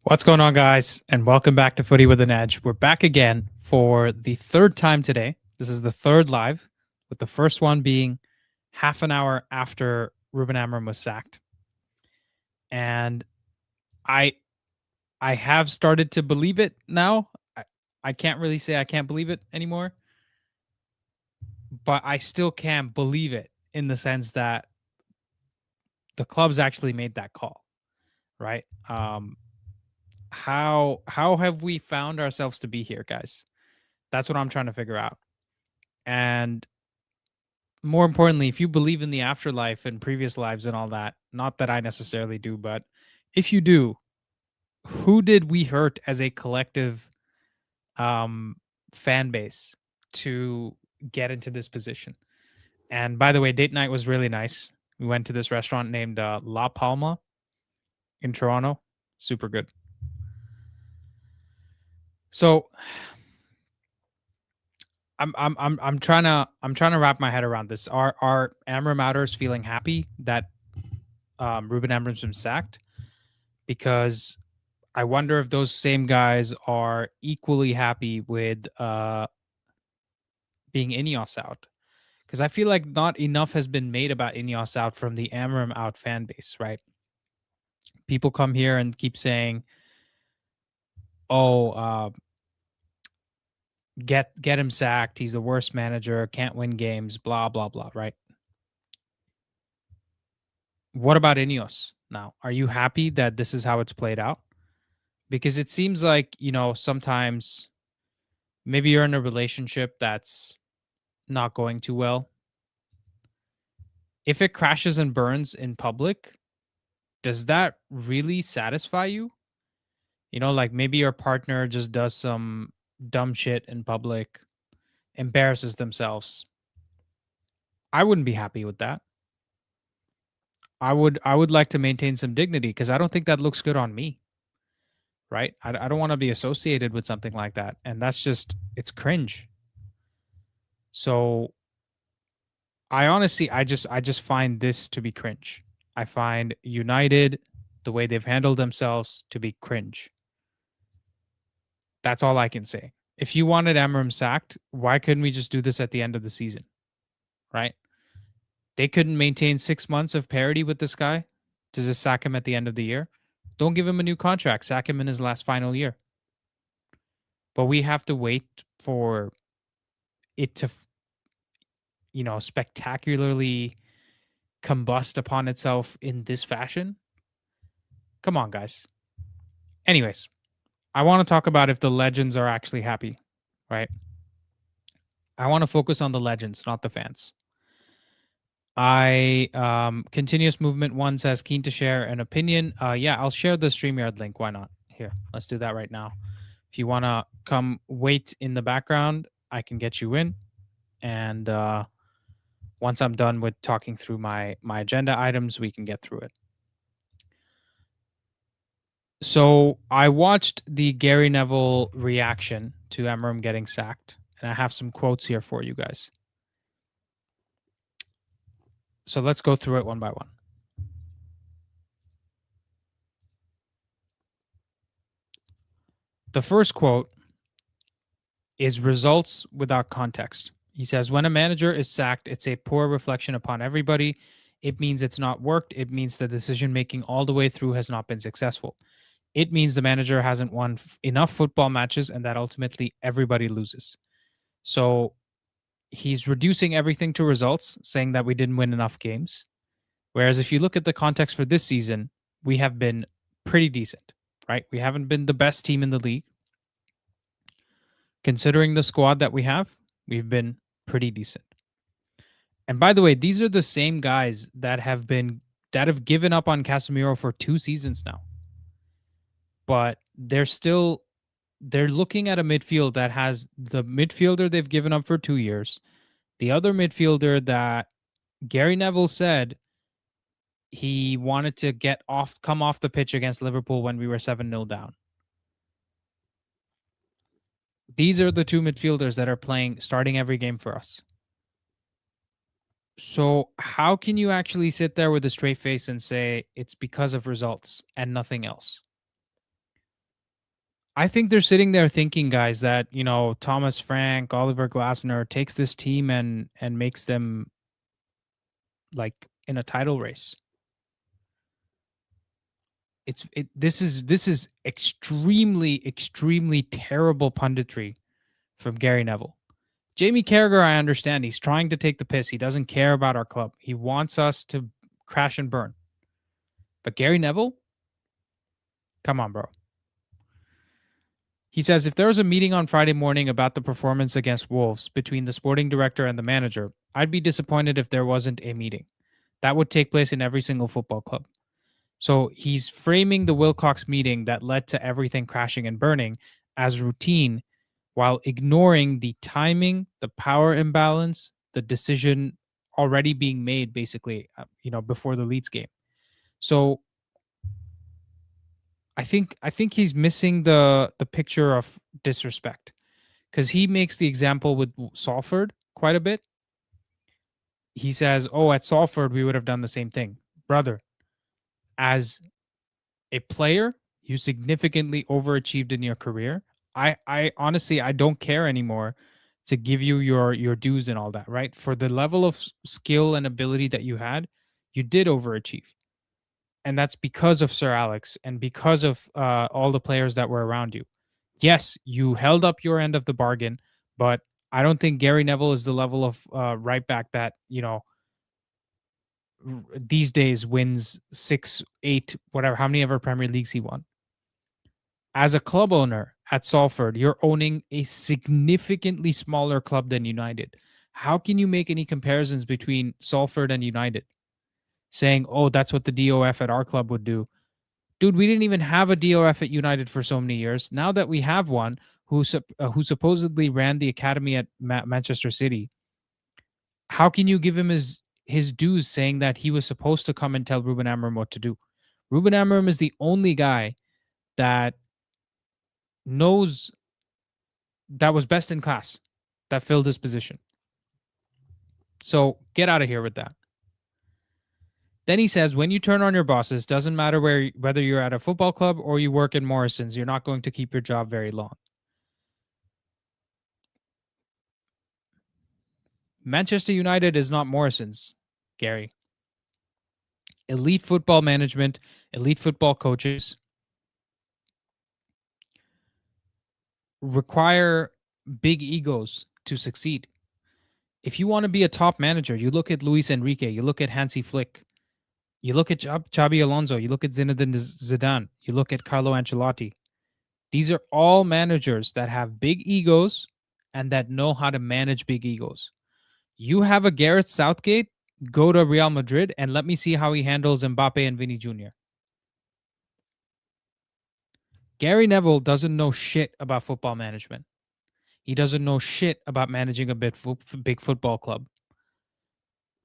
What's going on, guys? And welcome back to Footy with an Edge. We're back again for the third time today. This is the third live, with the first one being half an hour after Ruben Amorim was sacked. And I have started to believe it now. I can't really say I can't believe it anymore, but I still can't believe it in the sense that the club's actually made that call, right? How have we found ourselves to be here, guys? That's what I'm trying to figure out. And more importantly, if you believe in the afterlife and previous lives and all that, not that I necessarily do, but if you do, who did we hurt as a collective fan base to get into this position? And by the way, date night was really nice. We went to this restaurant named La Palma in Toronto. Super good. So I'm trying to wrap my head around this. Are Amorim Outers feeling happy that Ruben Amorim's been sacked? Because I wonder if those same guys are equally happy with being Ineos out. Because I feel like not enough has been made about Ineos out from the Amorim Out fan base, right? People come here and keep saying, "Oh, get him sacked. He's the worst manager. Can't win games. Blah blah blah." Right? What about Ineos now? Are you happy that this is how it's played out? Because it seems like, sometimes maybe you're in a relationship that's not going too well. If it crashes and burns in public, does that really satisfy you? Like maybe your partner just does some dumb shit in public, embarrasses themselves. I wouldn't be happy with that. I would like to maintain some dignity because I don't think that looks good on me. Right? I don't want to be associated with something like that. And that's just, it's cringe. So I just find this to be cringe. I find United, the way they've handled themselves, to be cringe. That's all I can say. If you wanted Amorim sacked, why couldn't we just do this at the end of the season? Right? They couldn't maintain 6 months of parity with this guy to just sack him at the end of the year. Don't give him a new contract. Sack him in his last final year. But we have to wait for it to, spectacularly combust upon itself in this fashion. Come on, guys. Anyways, I want to talk about if the legends are actually happy, right? I want to focus on the legends, not the fans. Continuous Movement 1 says, keen to share an opinion. Yeah, I'll share the StreamYard link. Why not? Here, let's do that right now. If you want to come wait in the background, I can get you in. And once I'm done with talking through my agenda items, we can get through it. So I watched the Gary Neville reaction to Amorim getting sacked, and I have some quotes here for you guys. So let's go through it one by one. The first quote is results without context. He says, when a manager is sacked, it's a poor reflection upon everybody. It means it's not worked. It means the decision-making all the way through has not been successful. It means the manager hasn't won enough football matches and that ultimately everybody loses. So he's reducing everything to results, saying that we didn't win enough games. Whereas if you look at the context for this season, we have been pretty decent, right? We haven't been the best team in the league. Considering the squad that we have, we've been pretty decent. And by the way, these are the same guys that have given up on Casemiro for 2 seasons now. But they're looking at a midfield that has the midfielder they've given up for 2 years, the other midfielder that Gary Neville said he wanted to come off the pitch against Liverpool when we were 7-0 down. These are the 2 midfielders that are starting every game for us. So how can you actually sit there with a straight face and say it's because of results and nothing else? I think they're sitting there thinking, guys, that Thomas Frank, Oliver Glasner takes this team and makes them like in a title race. This is extremely terrible punditry from Gary Neville. Jamie Carragher, I understand. He's trying to take the piss. He doesn't care about our club. He wants us to crash and burn. But Gary Neville, come on, bro. He says, if there was a meeting on Friday morning about the performance against Wolves between the sporting director and the manager, I'd be disappointed if there wasn't a meeting. That would take place in every single football club. So he's framing the Wilcox meeting that led to everything crashing and burning as routine while ignoring the timing, the power imbalance, the decision already being made basically, before the Leeds game. So I think he's missing the picture of disrespect, because he makes the example with Salford quite a bit. He says, "Oh, at Salford we would have done the same thing." Brother, as a player, you significantly overachieved in your career. I honestly, I don't care anymore to give you your dues and all that, right? For the level of skill and ability that you had, you did overachieve. And that's because of Sir Alex and because of all the players that were around you. Yes, you held up your end of the bargain, but I don't think Gary Neville is the level of right back that, these days wins 6, 8, whatever, how many ever Premier Leagues he won. As a club owner at Salford, you're owning a significantly smaller club than United. How can you make any comparisons between Salford and United? Saying, oh, that's what the DOF at our club would do. Dude, we didn't even have a DOF at United for so many years. Now that we have one who supposedly ran the academy at Manchester City, how can you give him his dues saying that he was supposed to come and tell Ruben Amorim what to do? Ruben Amorim is the only guy that knows, that was best in class, that filled his position. So get out of here with that. Then he says, when you turn on your bosses, doesn't matter whether you're at a football club or you work in Morrison's, you're not going to keep your job very long. Manchester United is not Morrison's, Gary. Elite football management, elite football coaches require big egos to succeed. If you want to be a top manager, you look at Luis Enrique, you look at Hansi Flick, you look at Xabi Alonso, you look at Zinedine Zidane, you look at Carlo Ancelotti. These are all managers that have big egos and that know how to manage big egos. You have a Gareth Southgate, go to Real Madrid and let me see how he handles Mbappe and Vinny Jr. Gary Neville doesn't know shit about football management. He doesn't know shit about managing a big football club.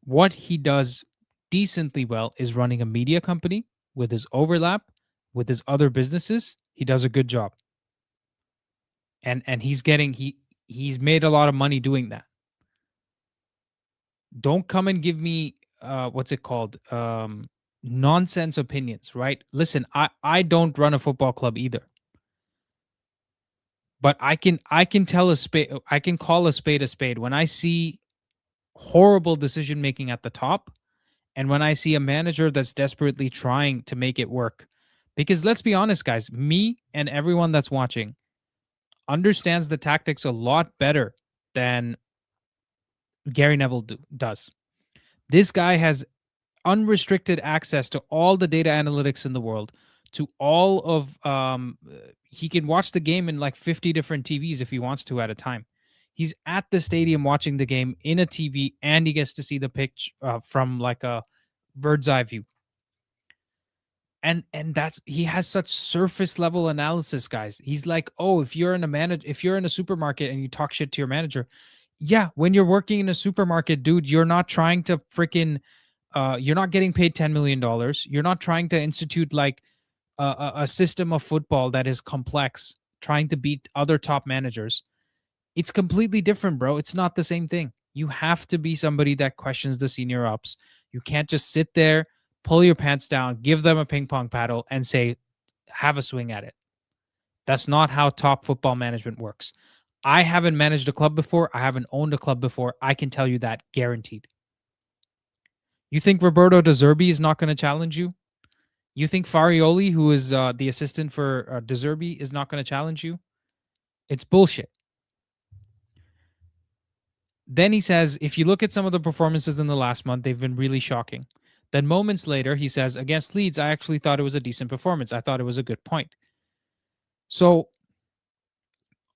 What he does decently well is running a media company with his overlap, with his other businesses. He does a good job. And he's made a lot of money doing that. Don't come and give me what's it called? Nonsense opinions, right? Listen, I don't run a football club either. But I can tell I can call a spade. When I see horrible decision making at the top, and when I see a manager that's desperately trying to make it work. Because let's be honest, guys, me and everyone that's watching understands the tactics a lot better than Gary Neville does. This guy has unrestricted access to all the data analytics in the world, to all of he can watch the game in like 50 different TVs if he wants to at a time. He's at the stadium watching the game in a TV, and he gets to see the pitch from like a bird's eye view. And that's, he has such surface level analysis, guys. He's like, oh, if you're in a supermarket and you talk shit to your manager, yeah, when you're working in a supermarket, dude, you're not trying to freaking you're not getting paid $10 million. You're not trying to institute like a system of football that is complex, trying to beat other top managers. It's completely different, bro. It's not the same thing. You have to be somebody that questions the senior ups. You can't just sit there, pull your pants down, give them a ping pong paddle, and say, have a swing at it. That's not how top football management works. I haven't managed a club before. I haven't owned a club before. I can tell you that guaranteed. You think Roberto De Zerbi is not going to challenge you? You think Farioli, who is the assistant for De Zerbi, is not going to challenge you? It's bullshit. Then he says, if you look at some of the performances in the last month, they've been really shocking. Then moments later, he says, against Leeds, I actually thought it was a decent performance. I thought it was a good point. So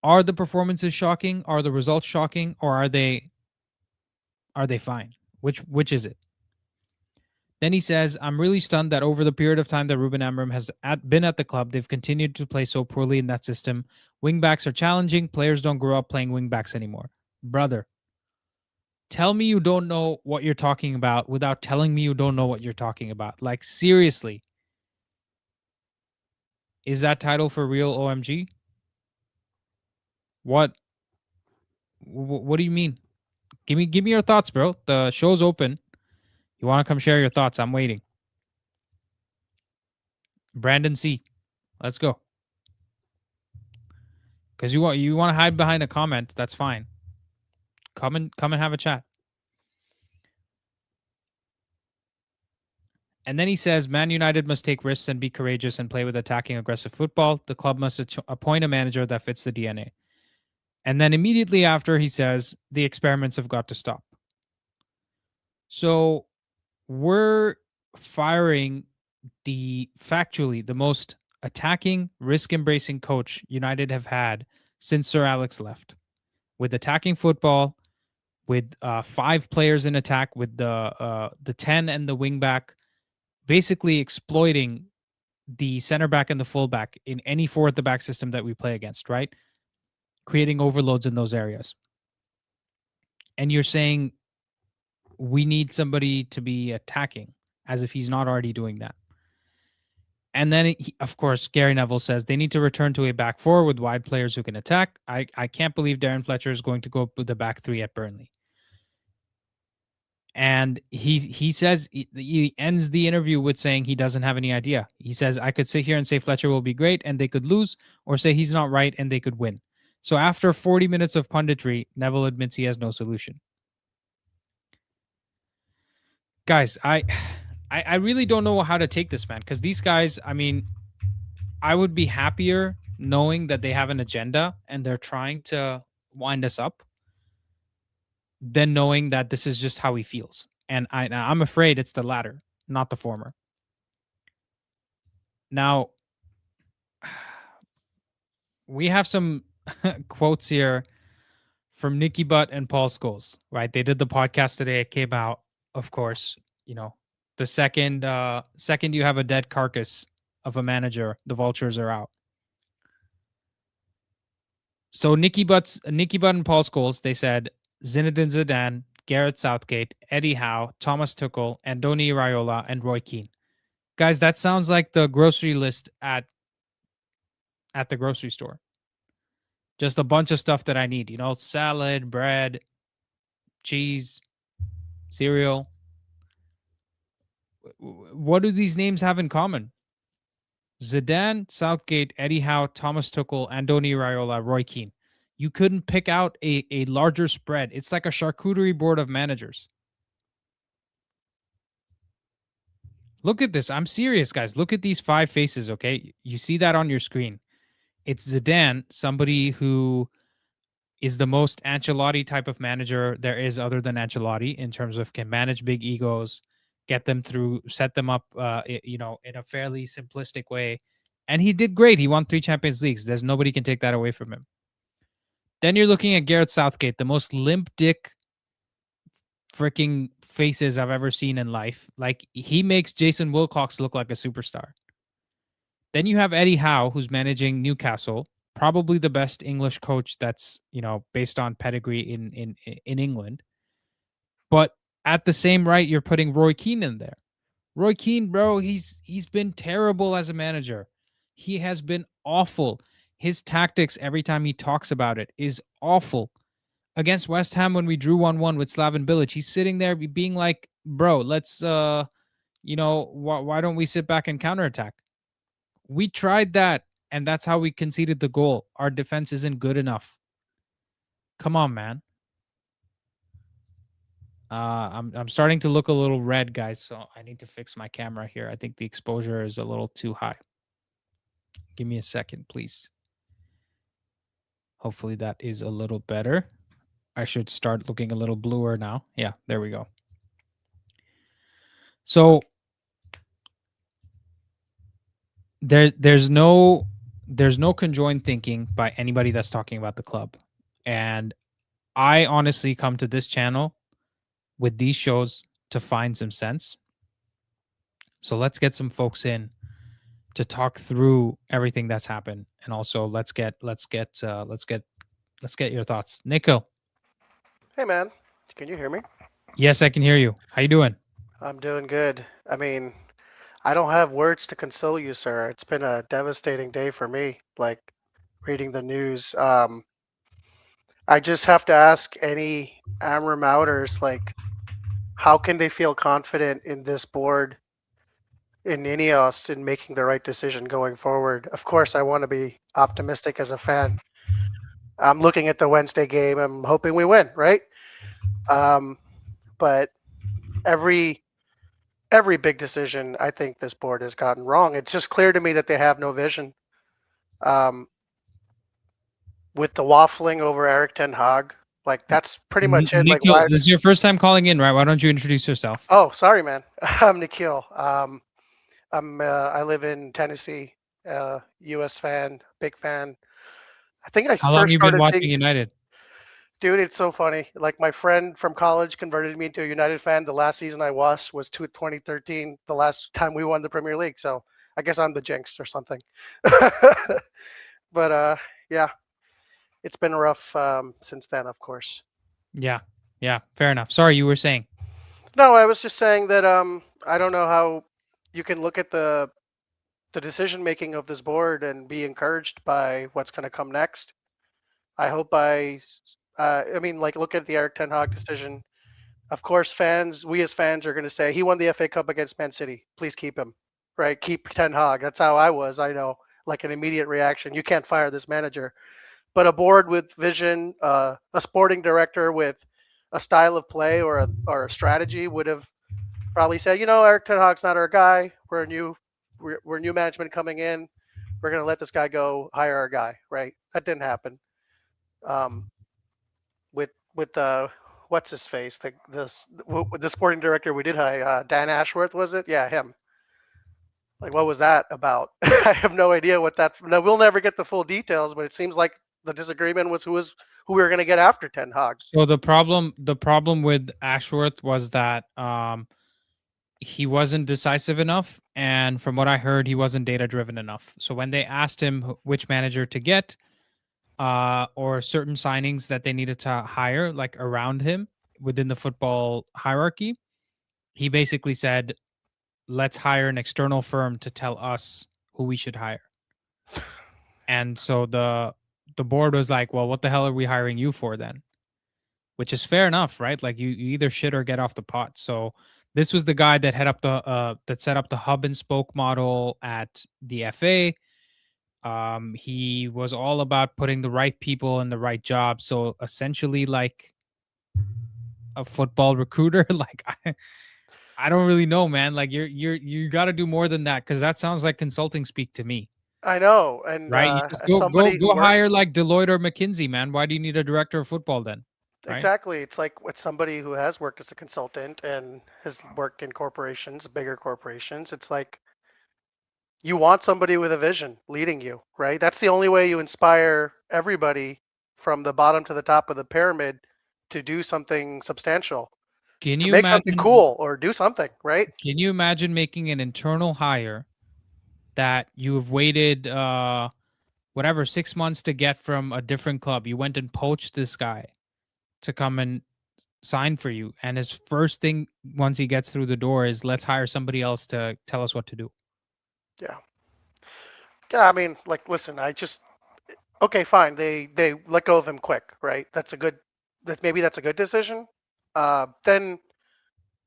are the performances shocking? Are the results shocking? Or are they fine? Which is it? Then he says, I'm really stunned that over the period of time that Ruben Amorim has been at the club, they've continued to play so poorly in that system. Wingbacks are challenging. Players don't grow up playing wingbacks anymore. Brother, tell me you don't know what you're talking about without telling me you don't know what you're talking about. Like, seriously. Is that title for real, OMG? What do you mean? Give me your thoughts, bro. The show's open. You want to come share your thoughts? I'm waiting. Brandon C. Let's go. Because you want to hide behind a comment, that's fine. Come and have a chat. And then he says, Man United must take risks and be courageous and play with attacking, aggressive football. The club must appoint a manager that fits the DNA. And then immediately after, he says, the experiments have got to stop. So we're firing factually the most attacking, risk-embracing coach United have had since Sir Alex left. With attacking football, with 5 players in attack, with the 10 and the wing back, basically exploiting the center back and the fullback in any 4 at the back system that we play against, right? Creating overloads in those areas. And you're saying we need somebody to be attacking, as if he's not already doing that. And then, of course, Gary Neville says they need to return to a back 4 with wide players who can attack. I can't believe Darren Fletcher is going to go with the back 3 at Burnley. And he says, he ends the interview with saying he doesn't have any idea. He says, I could sit here and say Fletcher will be great and they could lose, or say he's not right and they could win. So after 40 minutes of punditry, Neville admits he has no solution. Guys, I really don't know how to take this, man, because these guys, I mean, I would be happier knowing that they have an agenda and they're trying to wind us up than knowing that this is just how he feels. And I'm afraid it's the latter, not the former. Now, we have some quotes here from Nicky Butt and Paul Scholes, right? They did the podcast today. It came out, of course, the second you have a dead carcass of a manager, the vultures are out. So Nicky Butt and Paul Scholes, they said Zinedine Zidane, Gareth Southgate, Eddie Howe, Thomas Tuchel, Andoni Iraola, and Roy Keane. Guys, that sounds like the grocery list at the grocery store. Just a bunch of stuff that I need, salad, bread, cheese, cereal. What do these names have in common? Zidane, Southgate, Eddie Howe, Thomas Tuchel, Andoni Iraola, Roy Keane. You couldn't pick out a larger spread. It's like a charcuterie board of managers. Look at this. I'm serious, guys. Look at these 5 faces, okay? You see that on your screen. It's Zidane, somebody who is the most Ancelotti type of manager there is other than Ancelotti in terms of can manage big egos, get them through, set them up, in a fairly simplistic way. And he did great. He won 3 Champions Leagues. There's nobody can take that away from him. Then you're looking at Gareth Southgate, the most limp dick freaking faces I've ever seen in life. Like, he makes Jason Wilcox look like a superstar. Then you have Eddie Howe, who's managing Newcastle, probably the best English coach that's, based on pedigree in England. But at the same right, you're putting Roy Keane in there. Roy Keane, bro, he's been terrible as a manager. He has been awful. His tactics, every time he talks about it, is awful. Against West Ham, when we drew 1-1 with Slaven Bilic, he's sitting there being like, bro, let's, why don't we sit back and counterattack? We tried that. and that's how we conceded the goal. Our defense isn't good enough. Come on, man. I'm starting to look a little red, guys, so I need to fix my camera here. I think the exposure is a little too high. Give me a second, please. Hopefully that is a little better. I should start looking a little bluer now. Yeah, there we go. So there's no conjoined thinking by anybody that's talking about the club. And I honestly come to this channel with these shows to find some sense. So let's get some folks in to talk through everything that's happened, and also let's get your thoughts. Nico. Hey man, can you hear me? Yes, I can hear you. How you doing? I'm doing good. I mean, I don't have words to console you, sir. It's been a devastating day for me, like reading the news. I just have to ask any Amorim Outers, like, how can they feel confident in this board, in Ineos, in making the right decision going forward? Of course, I want to be optimistic as a fan. I'm looking at the Wednesday game. I'm hoping we win, right? But every big decision I think this board has gotten wrong. It's just clear to me that they have no vision. Um, with the waffling over Eric Ten Hag, like that's pretty much it. Like Nikhil, why? this is your first time calling in, right? Why don't you introduce yourself? Oh, sorry, man. I'm Nikhil. I live in Tennessee. U.S. fan, big fan. I think I How long first you been started watching being. United? Dude, it's so funny. Like my friend from college converted me into a United fan. The last season I watched was 2013, the last time we won the Premier League. So I guess I'm the jinx or something. But yeah, it's been rough since then, of course. Yeah. Yeah, fair enough. Sorry, you were saying. No, I was just saying that I don't know how you can look at the decision making of this board and be encouraged by what's going to come next. I hope I mean, like, look at the Eric Ten Hag decision. Of course, we as fans are going to say he won the FA Cup against Man City. Please keep him, right? Keep Ten Hag. That's how I was. I know, like an immediate reaction. You can't fire this manager. But a board with vision, a sporting director with a style of play or a strategy would have probably said, Eric Ten Hag's not our guy. We're new management coming in. We're gonna let this guy go, hire our guy, right? That didn't happen. Um, with what's his face, the sporting director we did hire, Dan Ashworth, was it? Yeah, him. Like, what was that about? I have no idea what that. No, we'll never get the full details, but it seems like the disagreement was who we were going to get after Ten Hag. So the problem with Ashworth was that he wasn't decisive enough, and from what I heard, he wasn't data driven enough. So when they asked him which manager to get, or certain signings that they needed to hire, like around him within the football hierarchy, he basically said, "Let's hire an external firm to tell us who we should hire." And so the board was like, "Well, what the hell are we hiring you for then?" Which is fair enough, right? Like you either shit or get off the pot. So this was the guy that that set up the hub and spoke model at the FA. He was all about putting the right people in the right job. So essentially, like a football recruiter. Like I don't really know, man. Like you got to do more than that, because that sounds like consulting speak to me. I know, and Right? You just as somebody who go worked. hire like Deloitte or McKinsey, man. Why do you need a director of football then? Right? Exactly. It's like with somebody who has worked as a consultant and has worked in corporations, bigger corporations. It's like you want somebody with a vision leading you, right? That's the only way you inspire everybody from the bottom to the top of the pyramid to do something substantial, Can to you make something imagine cool or do something, right? making an internal hire that you have waited whatever 6 months to get from a different club? You went and poached this guy to come and sign for you, and his first thing once he gets through the door is, let's hire somebody else to tell us what to do. Yeah. Yeah, I mean, like, listen, okay, fine. They let go of him quick, right? That's a good decision. Then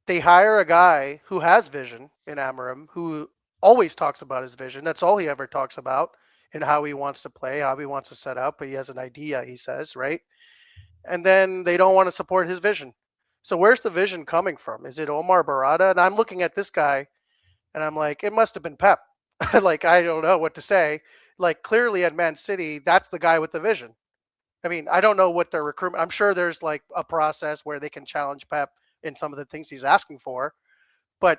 they hire a guy who has vision in Amorim, who always talks about his vision. That's all he ever talks about in how he wants to play, how he wants to set up. But he has an idea, he says, right? And then they don't want to support his vision. So where's the vision coming from? Is it Omar Barada? And I'm looking at this guy and I'm like, it must have been Pep. Like, I don't know what to say. Like, clearly at Man City, that's the guy with the vision. I mean, I don't know what their recruitment. I'm sure there's like a process where they can challenge Pep in some of the things he's asking for, but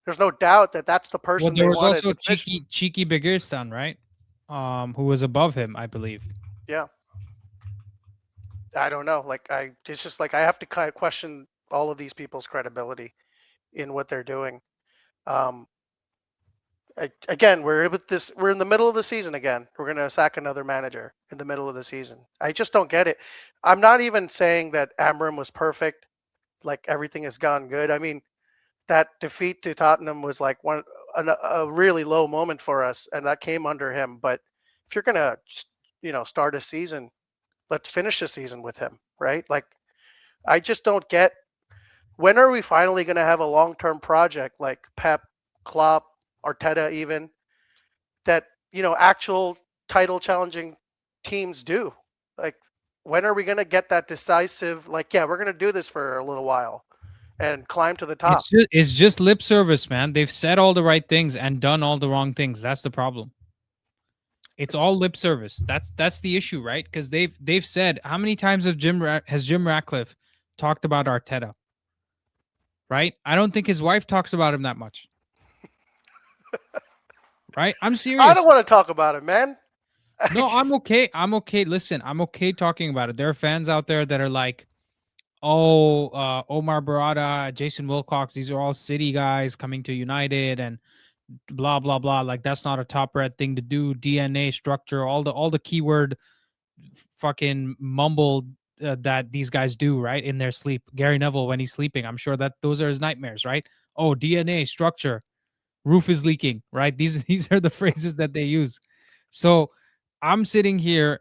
there's no doubt that that's the Well, person there they was wanted also with the vision. Cheeky Begiristan, right? Who was above him, I believe. Yeah, I don't know. Like, it's just like I have to kind of question all of these people's credibility in what they're doing. Um, Again, we're in the middle of the season again. We're going to sack another manager in the middle of the season. I just don't get it. I'm not even saying that Amorim was perfect, like everything has gone good. I mean, that defeat to Tottenham was like a really low moment for us, and that came under him. But if you're gonna, start a season, let's finish the season with him, right? Like, I just don't get, when are we finally gonna have a long-term project like Pep, Klopp, Arteta, even, that actual title challenging teams do? Like, when are we gonna get that decisive? Like, yeah, we're gonna do this for a little while and climb to the top. It's just lip service, man. They've said all the right things and done all the wrong things. That's the problem. It's It's all lip service. That's the issue, right? Because they've said, how many times has Jim Ratcliffe talked about Arteta? Right? I don't think his wife talks about him that much. Right? I'm I don't serious. want to talk about it, man. No, I'm okay. I'm okay. Listen, I'm okay talking about it. There are fans out there that are like, oh, Omar Barada, Jason Wilcox, these are all City guys coming to United and blah blah blah. Like, that's not a top red thing to do. DNA structure, all the keyword fucking mumble that these guys do, right, in their sleep. Gary Neville, when he's sleeping, I'm sure that those are his nightmares, right? Oh, DNA structure, roof is leaking, right? These are the phrases that they use. So I'm sitting here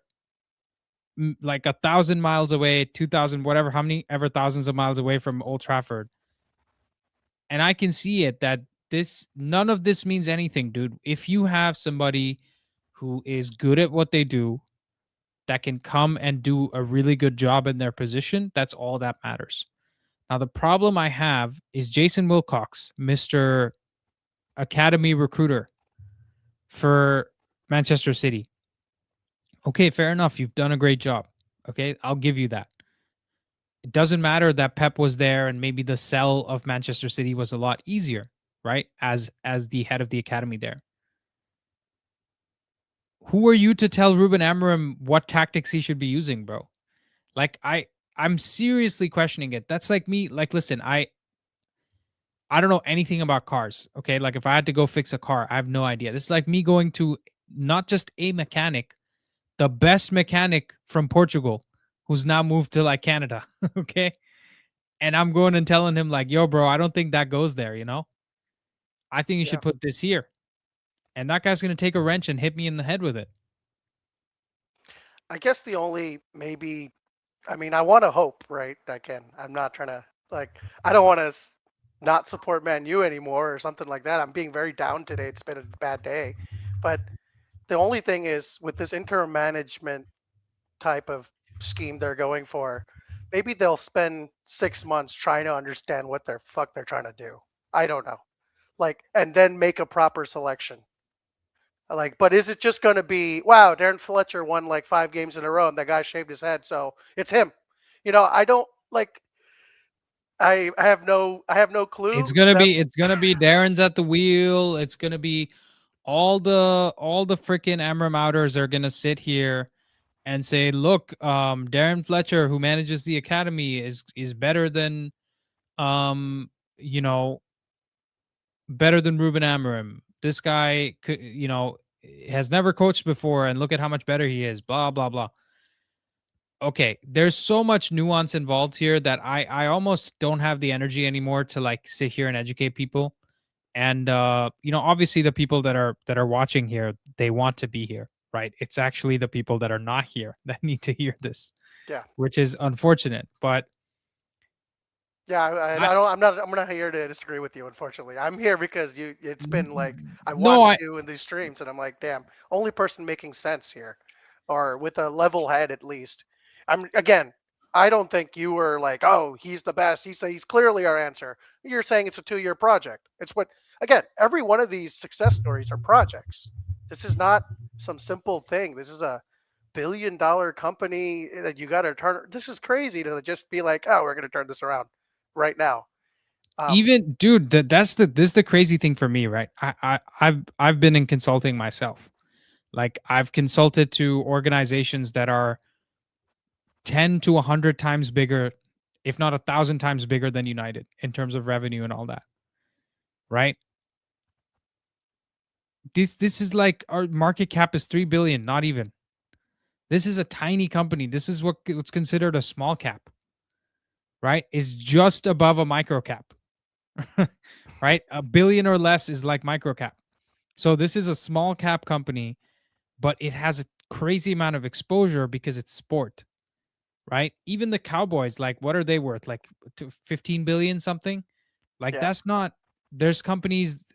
like 1,000 miles away, 2,000, whatever, how many ever thousands of miles away from Old Trafford, and I can see it that none of this means anything, dude. If you have somebody who is good at what they do, that can come and do a really good job in their position, that's all that matters. Now, the problem I have is Jason Wilcox, Mr. Academy recruiter for Manchester City. Okay, fair enough. You've done a great job. Okay, I'll give you that. It doesn't matter that Pep was there and maybe the sell of Manchester City was a lot easier, right? As the head of the academy there. Who are you to tell Ruben Amorim what tactics he should be using, bro? Like, I'm seriously questioning it. That's like me. Like, listen, I don't know anything about cars. Okay, like if I had to go fix a car, I have no idea. This is like me going to not just a mechanic, the best mechanic from Portugal, who's now moved to like Canada. Okay, and I'm going and telling him like, "Yo, bro, I don't think that goes there. I think you Yeah, should put this here." And that guy's gonna take a wrench and hit me in the head with it. I guess the only maybe, I mean, I want to hope, right? I'm not trying to, like, I don't want to not support Man U anymore or something like that. I'm being very down today. It's been a bad day, but the only thing is with this interim management type of scheme they're going for, maybe they'll spend 6 months trying to understand what their fuck they're trying to do. I don't know. Like, and then make a proper selection. Like, but is it just going to be, wow, Darren Fletcher won like 5 games in a row and that guy shaved his head, so it's him? I don't like. I have no It's clue. gonna That be it's gonna be Darren's at the wheel. It's gonna be all the freaking Amorim outers are gonna sit here and say, look, Darren Fletcher, who manages the academy, is better than um, you know, better than Ruben Amorim. This guy could, has never coached before, and look at how much better he is. Blah blah blah. Okay, there's so much nuance involved here that I almost don't have the energy anymore to like sit here and educate people. And obviously the people that are watching here, they want to be here, right? It's actually the people that are not here that need to hear this, yeah, which is unfortunate. But Yeah, I don't. I'm not. I'm not here to disagree with you. Unfortunately, I'm here because you. It's been like I no, watched you in these streams, and I'm like, damn, only person making sense here, or with a level head at least. I'm again. I don't think you were like, oh, he's the best. He's clearly our answer. You're saying it's a 2-year project. It's what again. Every one of these success stories are projects. This is not some simple thing. This is a billion-dollar company that you got to turn. This is crazy to just be like, oh, we're going to turn this around right now. even dude, this is the crazy thing for me, right? I've been in consulting myself. Like I've consulted to organizations that are 10 to 100 times bigger, if not 1,000 times bigger than United in terms of revenue and all that. Right? This is like our market cap is 3 billion, not even. This is a tiny company. This is what's considered a small cap, right? Is just above a micro cap. Right? A billion or less is like micro cap. So this is a small cap company, but it has a crazy amount of exposure because it's sport, right? Even the Cowboys, like what are they worth? Like 15 billion something? Like Yeah, that's not there's companies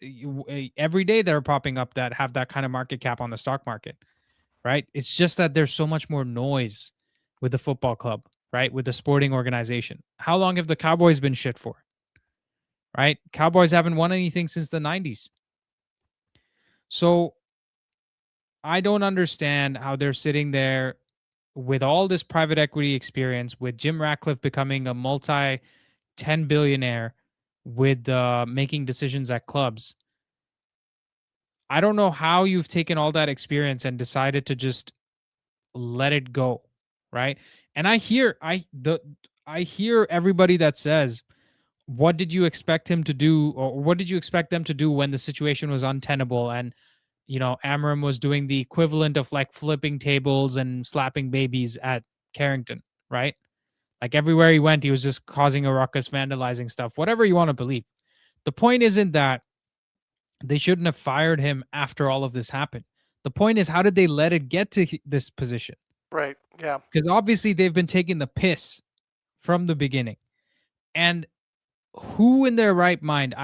every day that are popping up that have that kind of market cap on the stock market, right? It's just that there's so much more noise with the football club, right? With the sporting organization. How long have the Cowboys been shit for? Right? Cowboys haven't won anything since the 90s. So I don't understand how they're sitting there with all this private equity experience, with Jim Ratcliffe becoming a multi 10 billionaire, with making decisions at clubs. I don't know how you've taken all that experience and decided to just let it go, right? And I hear everybody that says, "What did you expect him to do, or what did you expect them to do when the situation was untenable?" And Amorim was doing the equivalent of like flipping tables and slapping babies at Carrington, right? Like everywhere he went, he was just causing a ruckus, vandalizing stuff, whatever you want to believe. The point isn't that they shouldn't have fired him after all of this happened. The point is, how did they let it get to this position? right. Yeah. Because obviously they've been taking the piss from the beginning. And who in their right mind?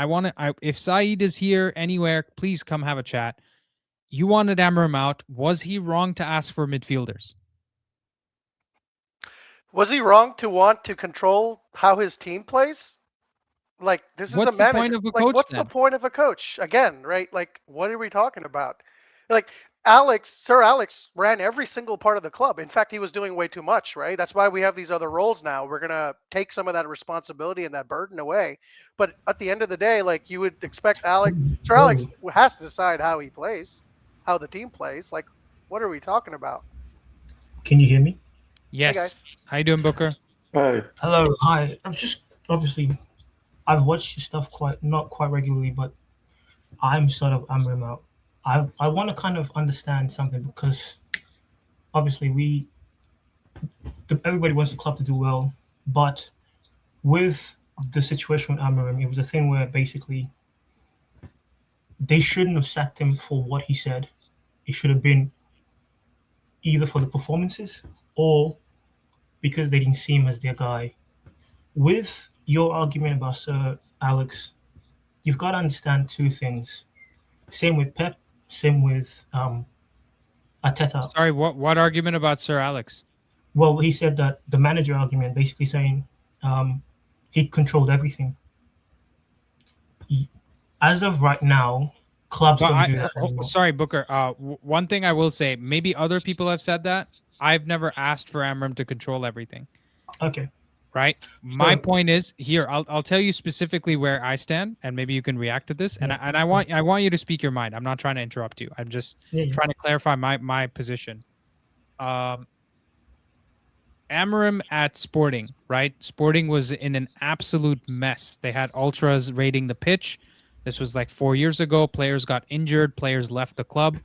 If Saeed is here anywhere, please come have a chat. You wanted Amorim out. Was he wrong to ask for midfielders? Was he wrong to want to control how his team plays? Like this is a What's the point manager. of a Like coach what's the then? point of a coach? Again, right? Like what are we talking about? Like Sir Alex ran every single part of the club. In fact, he was doing way too much, right? That's why we have these other roles now. We're going to take some of that responsibility and that burden away. But at the end of the day, like you would expect Sir Alex Bro, has to decide how he plays, how the team plays. Like what are we talking about? can you hear me? Hey Yes. guys. How you doing, Booker? Hey, Hello, hi. I'm just obviously I've watched your stuff not quite regularly, but I'm sort of Amorim Out. I want to kind of understand something because obviously everybody wants the club to do well, but with the situation with Amorim, it was a thing where basically they shouldn't have sacked him for what he said. It should have been either for the performances or because they didn't see him as their guy. With your argument about Sir Alex, you've got to understand two things. Same with Pep, same with Arteta. Sorry, what argument about Sir Alex? Well, he said that the manager argument, basically saying he controlled everything. As of right now, clubs But don't do that anymore. sorry, Booker. One thing I will say, maybe other people have said that. I've never asked for Amorim to control everything. Okay. Right. My So, point is here. I'll tell you specifically where I stand, and maybe you can react to this. And yeah, I want you to speak your mind. I'm not trying to interrupt you. I'm just yeah. trying to clarify my position. Um, Amorim at Sporting, right? Sporting was in an absolute mess. They had ultras raiding the pitch. This was like 4 years ago. Players got injured. Players left the club.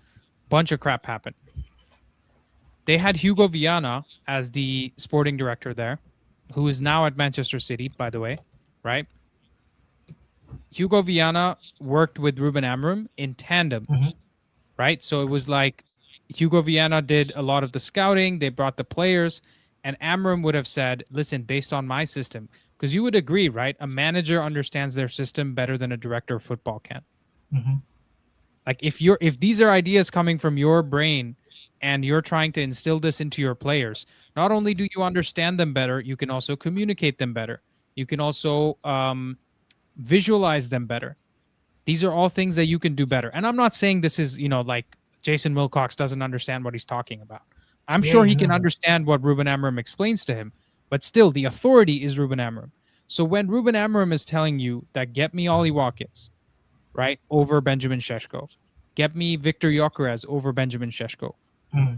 Bunch of crap happened. They had Hugo Viana as the sporting director there, who is now at Manchester City, by the way, right? Hugo Viana worked with Ruben Amorim in tandem, Mhm. right? So it was like Hugo Viana did a lot of the scouting. They brought the players, and Amorim would have said, "Listen, based on my system, because you would agree, right? A manager understands their system better than a director of football can. Mm-hmm. Like if these are ideas coming from your brain and you're trying to instill this into your players, not only do you understand them better, you can also communicate them better. You can also visualize them better. These are all things that you can do better. And I'm not saying this is, like Jason Wilcox doesn't understand what he's talking about. I'm sure he can understand what Ruben Amorim explains to him, but still the authority is Ruben Amorim. So when Ruben Amorim is telling you that get me Ollie Watkins, right, over Benjamin Šeško, get me Victor Gyökeres over Benjamin Šeško,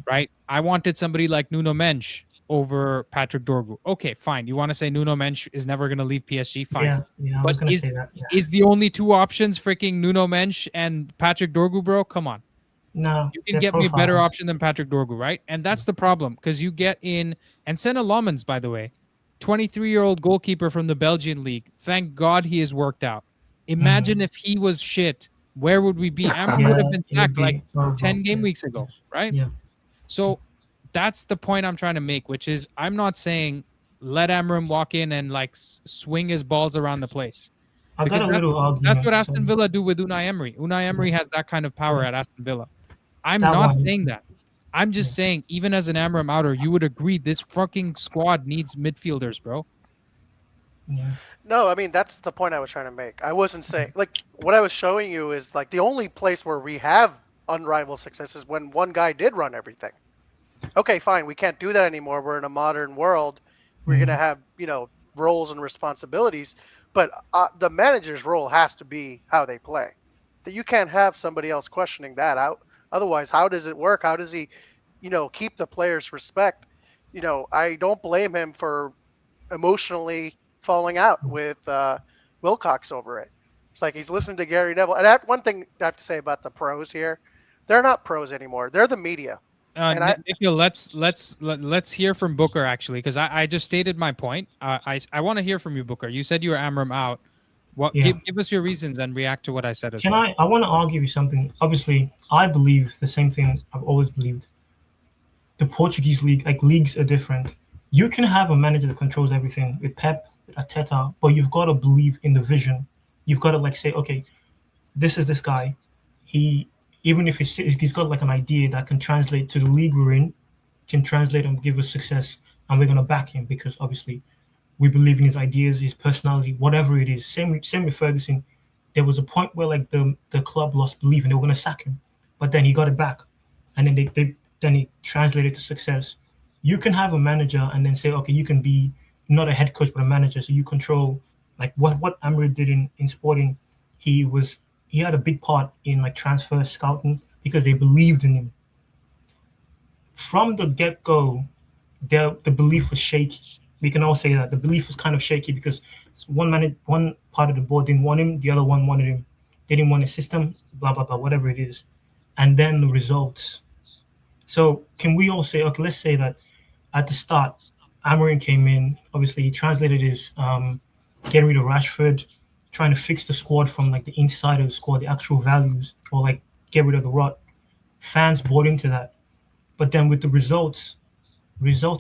right? I wanted somebody like Nuno Mensch over Patrick Dorgu. Okay, fine. You want to say Nuno Mensch is never going to leave PSG? Fine. Yeah, I was going to say that. Yeah. Is the only two options freaking Nuno Mensch and Patrick Dorgu, bro? Come on. No. You can get me a better option than Patrick Dorgu, right? And that's the problem, because you get in, and Senna Lomans, by the way, 23-year-old goalkeeper from the Belgian league. Thank God he has worked out. Imagine if he was shit. Where would we be? Amorim would have been sacked like 10 game weeks ago, right? Yeah. So that's the point I'm trying to make, which is I'm not saying let Amorim walk in and like swing his balls around the place. I got a little argument. That's what Aston Villa do with Unai Emery. Unai Emery has that kind of power at Aston Villa. I'm not saying that. I'm just saying, even as an Amorim outer, you would agree this fucking squad needs midfielders, bro. Yeah. No, I mean, that's the point I was trying to make. I wasn't saying, like, what I was showing you is, like, the only place where we have unrivaled success is when one guy did run everything. Okay, fine, we can't do that anymore. We're in a modern world. We're going to have, roles and responsibilities. But the manager's role has to be how they play. That you can't have somebody else questioning that out. Otherwise, how does it work? How does he, keep the players' respect? I don't blame him for emotionally falling out with Wilcox over it. It's like he's listening to Gary Neville. And one thing I have to say about the pros here, they're not pros anymore. They're the media. Nikhil, let's hear from Booker, actually, because I just stated my point. I want to hear from you, Booker. You said you were Amorim out. Give us your reasons and react to what I said as well. I want to argue with something. Obviously, I believe the same thing I've always believed. The Portuguese league, like leagues are different. You can have a manager that controls everything with Pep, with Arteta, but you've got to believe in the vision. You've got to say, okay, this is this guy. Even if he's got like an idea that can translate to the league we're in, can translate and give us success, and we're going to back him because obviously we believe in his ideas, his personality, whatever it is. Same with Ferguson. There was a point where like the club lost belief and they were going to sack him, but then he got it back, and then he translated to success. You can have a manager and then say, okay, you can be not a head coach but a manager, so you control like what Amorim did in Sporting. He had a big part in like transfer scouting because they believed in him. From the get-go, the belief was shaky. We can all say that. The belief was kind of shaky because one part of the board didn't want him, the other one wanted him. They didn't want his system, blah, blah, blah, whatever it is. And then the results. So can we all say, okay, let's say that at the start, Amorim came in, obviously he translated his getting rid of Rashford, trying to fix the squad from like the inside of the squad, the actual values, or like get rid of the rot. Fans bought into that. But then with the results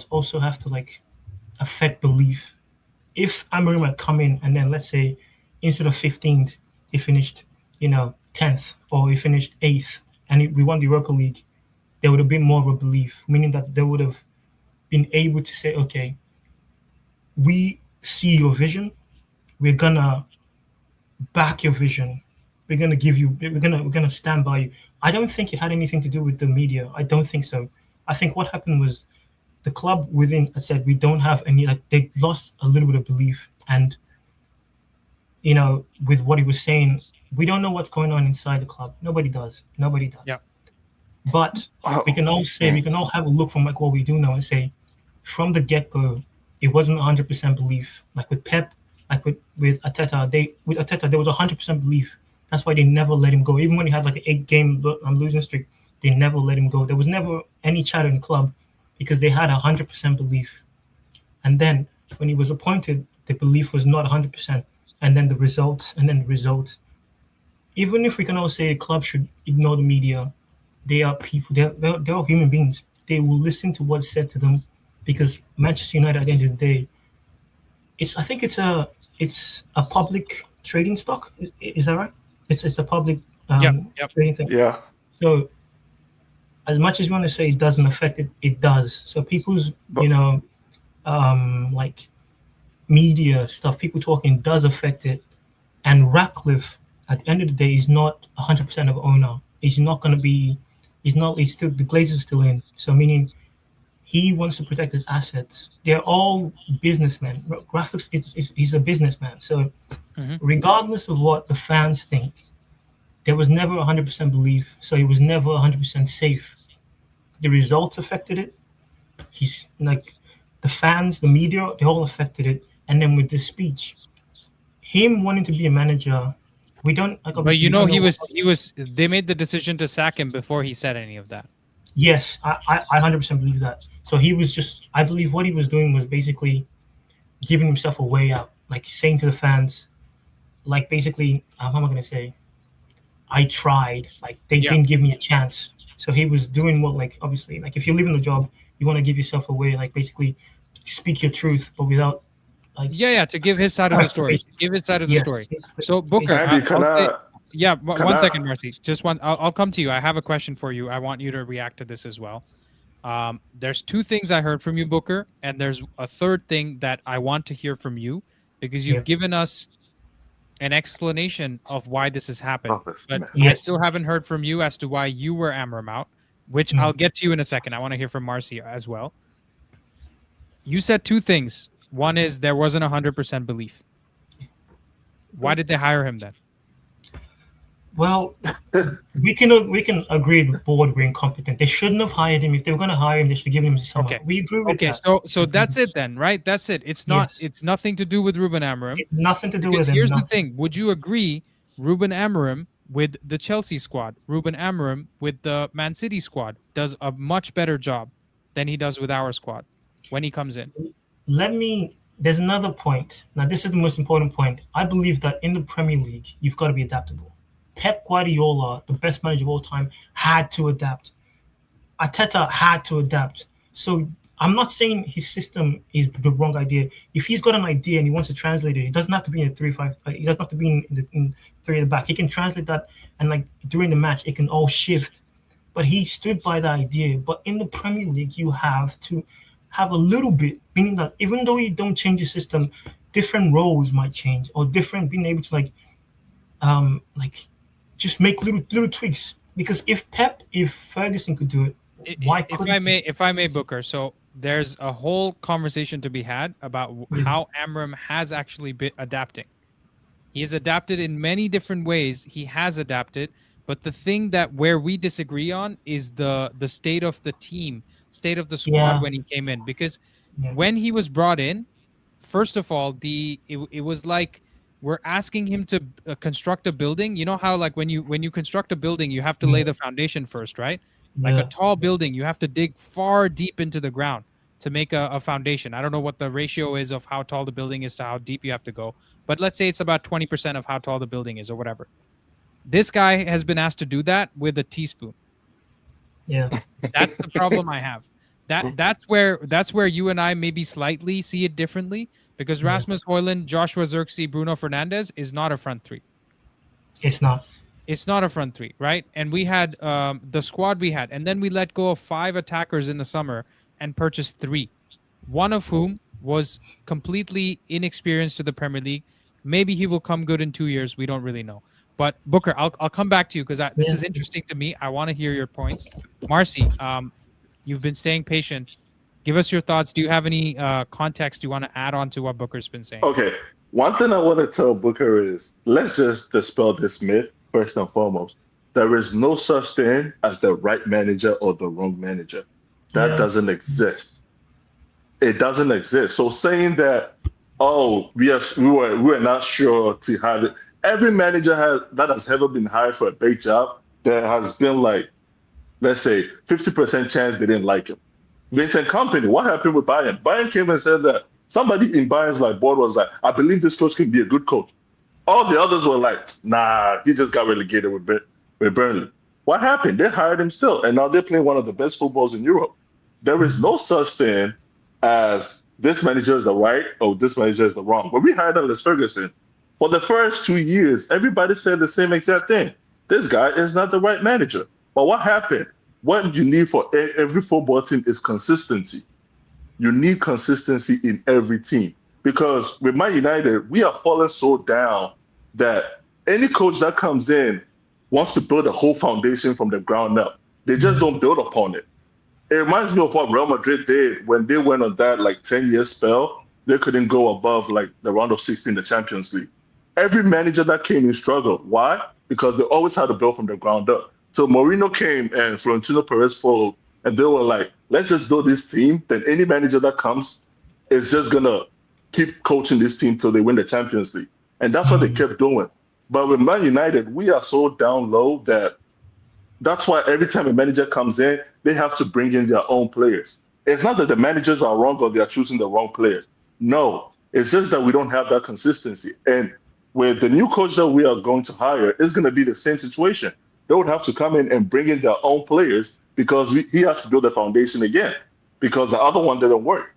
also have to like affect belief. If Amorim had come in and then let's say instead of 15th, he finished, 10th, or he finished 8th, and we won the Europa League, there would have been more of a belief, meaning that they would have been able to say, okay, we see your vision, we're gonna back your vision, we're gonna stand by you. I don't think it had anything to do with the media. I don't think so. I think what happened was the club within, I said, we don't have any, like they lost a little bit of belief, and with what he was saying, we don't know what's going on inside the club. Nobody does. Yeah. But we can all say, we can all have a look from like what we do know and say, from the get-go, it wasn't 100% belief. Like with Pep, like with Arteta, there was 100% belief. That's why they never let him go. Even when he had like an 8-game losing streak, they never let him go. There was never any chatter in the club because they had 100% belief. And then when he was appointed, the belief was not 100%. And then the results. Even if we can all say the club should ignore the media, they are people. They're all human beings. They will listen to what's said to them, because Manchester United, at the end of the day, I think it's a public trading stock. Is that right? It's a public Yep. trading thing. Yeah. So as much as you want to say it doesn't affect it, it does. So people's But- like media stuff, people talking does affect it. And Ratcliffe, at the end of the day, is not 100% of owner. He's not going to be. He's still, the Glazers are still in. So meaning, he wants to protect his assets. They're all businessmen. Ratcliffe he's a businessman. So regardless of what the fans think, there was never 100% belief. So he was never 100% safe. The results affected it. He's like the fans, the media, they all affected it. And then with this speech, him wanting to be a manager, we don't. Like, But you know, he was. They made the decision to sack him before he said any of that. Yes, I 100% believe that. So he was just. I believe what he was doing was basically giving himself a way out, like saying to the fans, like basically, how am I gonna say? I tried. Like they didn't give me a chance. So he was doing what, like, obviously, like if you're leaving the job, you want to give yourself away, like basically speak your truth, but without like to give his side of the story. Give his side of the story. So Booker, Andy, one second, Marcy. Just one. I'll come to you. I have a question for you. I want you to react to this as well. There's two things I heard from you, Booker, and there's a third thing that I want to hear from you because you've given us an explanation of why this has happened. But I still haven't heard from you as to why you were Amorim out, which I'll get to you in a second. I want to hear from Marcy as well. You said two things. One is there wasn't 100% belief. Why did they hire him then? Well, we can agree the board were incompetent. They shouldn't have hired him. If they were going to hire him, they should give him some. Okay. We agree with that. So that's it then, right? That's it. It's not. Yes. It's nothing to do with Ruben Amorim. Nothing to do with him. Here's the thing. Would you agree, Ruben Amorim with the Chelsea squad, Ruben Amorim with the Man City squad does a much better job than he does with our squad when he comes in? There's another point. Now, this is the most important point. I believe that in the Premier League, you've got to be adaptable. Pep Guardiola, the best manager of all time, had to adapt. Arteta had to adapt. So I'm not saying his system is the wrong idea. If he's got an idea and he wants to translate it, he doesn't have to be in a 3-5. He doesn't have to be in 3 at the back. He can translate that, and like during the match, it can all shift. But he stood by the idea. But in the Premier League, you have to have a little bit, meaning that even though you don't change the system, different roles might change, or different being able to just make little tweaks. Because if Ferguson could do it, why couldn't if I may, Booker, so there's a whole conversation to be had about how Amorim has actually been adapting. He has adapted in many different ways. He has adapted, but the thing that where we disagree on is the state of the team, state of the squad when he came in. Because when he was brought in, first of all, it was like we're asking him to construct a building. You know how like when you construct a building, you have to lay the foundation first, right? Like a tall building, you have to dig far deep into the ground to make a foundation. I don't know what the ratio is of how tall the building is to how deep you have to go, but let's say it's about 20% of how tall the building is or whatever. This guy has been asked to do that with a teaspoon. Yeah, that's the problem I have. That's where you and I maybe slightly see it differently, because Rasmus Højlund, Joshua Zirkzee, Bruno Fernandes is not a front three. It's not. It's not a front three, right? And we had the squad we had, and then we let go of 5 attackers in the summer and purchased 3, one of whom was completely inexperienced to the Premier League. Maybe he will come good in 2 years. We don't really know. But Booker, I'll come back to you because this is interesting to me. I want to hear your points. Marcy, you've been staying patient. Give us your thoughts. Do you have any context you want to add on to what Booker's been saying? Okay. One thing I want to tell Booker is, let's just dispel this myth first and foremost. There is no such thing as the right manager or the wrong manager. That doesn't exist. It doesn't exist. So saying that, we were not sure to have it. Every manager that has ever been hired for a big job, there has been like, let's say, 50% chance they didn't like him. Vincent Kompany, what happened with Bayern? Bayern came and said that somebody in Bayern's board was like, I believe this coach can be a good coach. All the others were like, nah, he just got relegated with Burnley. What happened? They hired him still, and now they're playing one of the best footballs in Europe. There is no such thing as this manager is the right or this manager is the wrong. When we hired Alex Ferguson, for the first 2 years, everybody said the same exact thing. This guy is not the right manager. But what happened? What you need for every football team is consistency. You need consistency in every team. Because with Man United, we are falling so down that any coach that comes in wants to build a whole foundation from the ground up. They just don't build upon it. It reminds me of what Real Madrid did when they went on that 10-year spell. They couldn't go above the round of 16 in the Champions League. Every manager that came in struggled. Why? Because they always had to build from the ground up. So Mourinho came and Florentino Perez followed, and they were like, let's just build this team. Then any manager that comes is just going to keep coaching this team till they win the Champions League. And that's what they kept doing. But with Man United, we are so down low that's why every time a manager comes in, they have to bring in their own players. It's not that the managers are wrong or they are choosing the wrong players. No, it's just that we don't have that consistency. And with the new coach that we are going to hire, it's going to be the same situation. They would have to come in and bring in their own players because he has to build the foundation again because the other one didn't work.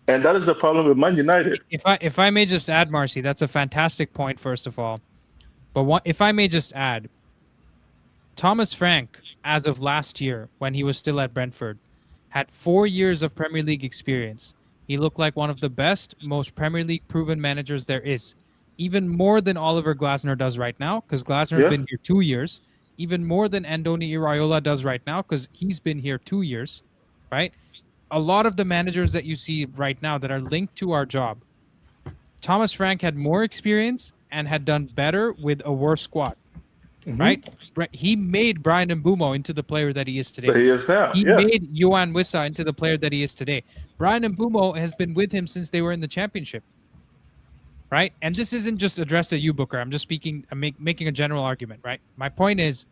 And that is the problem with Man United. If I may just add, Marcy, that's a fantastic point, first of all. But if I may just add, Thomas Frank, as of last year, when he was still at Brentford, had 4 years of Premier League experience. He looked like one of the best, most Premier League proven managers there is. Even more than Oliver Glasner does right now, because Glasner's been here 2 years. Even more than Andoni Iraola does right now, because he's been here 2 years, right? A lot of the managers that you see right now that are linked to our job, Thomas Frank had more experience and had done better with a worse squad. Right? He made Brian Mbeumo into the player that he is today. But he is now. He made Yohan Wissa into the player that he is today. Brian Mbeumo has been with him since they were in the championship. Right? And this isn't just addressed at you, Booker. I'm just speaking, I'm making a general argument, right? My point is,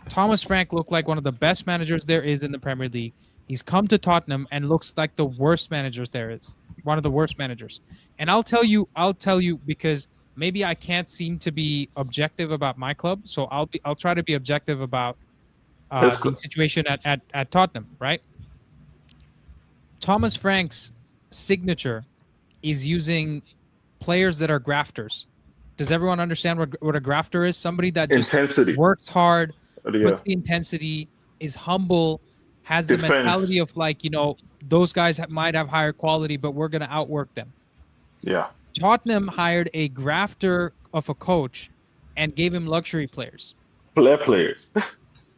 Thomas Frank looked like one of the best managers there is in the Premier League. He's come to Tottenham and looks like the worst managers there is. One of the worst managers. And I'll tell you because maybe I can't seem to be objective about my club, so I'll try to be objective about the situation at Tottenham, right? Thomas Frank's signature is using players that are grafters. Does everyone understand what a grafter is? Somebody that just works hard, puts the intensity, is humble, has the mentality of those guys might have higher quality, but we're going to outwork them. Yeah. Tottenham hired a grafter of a coach and gave him luxury players. Players.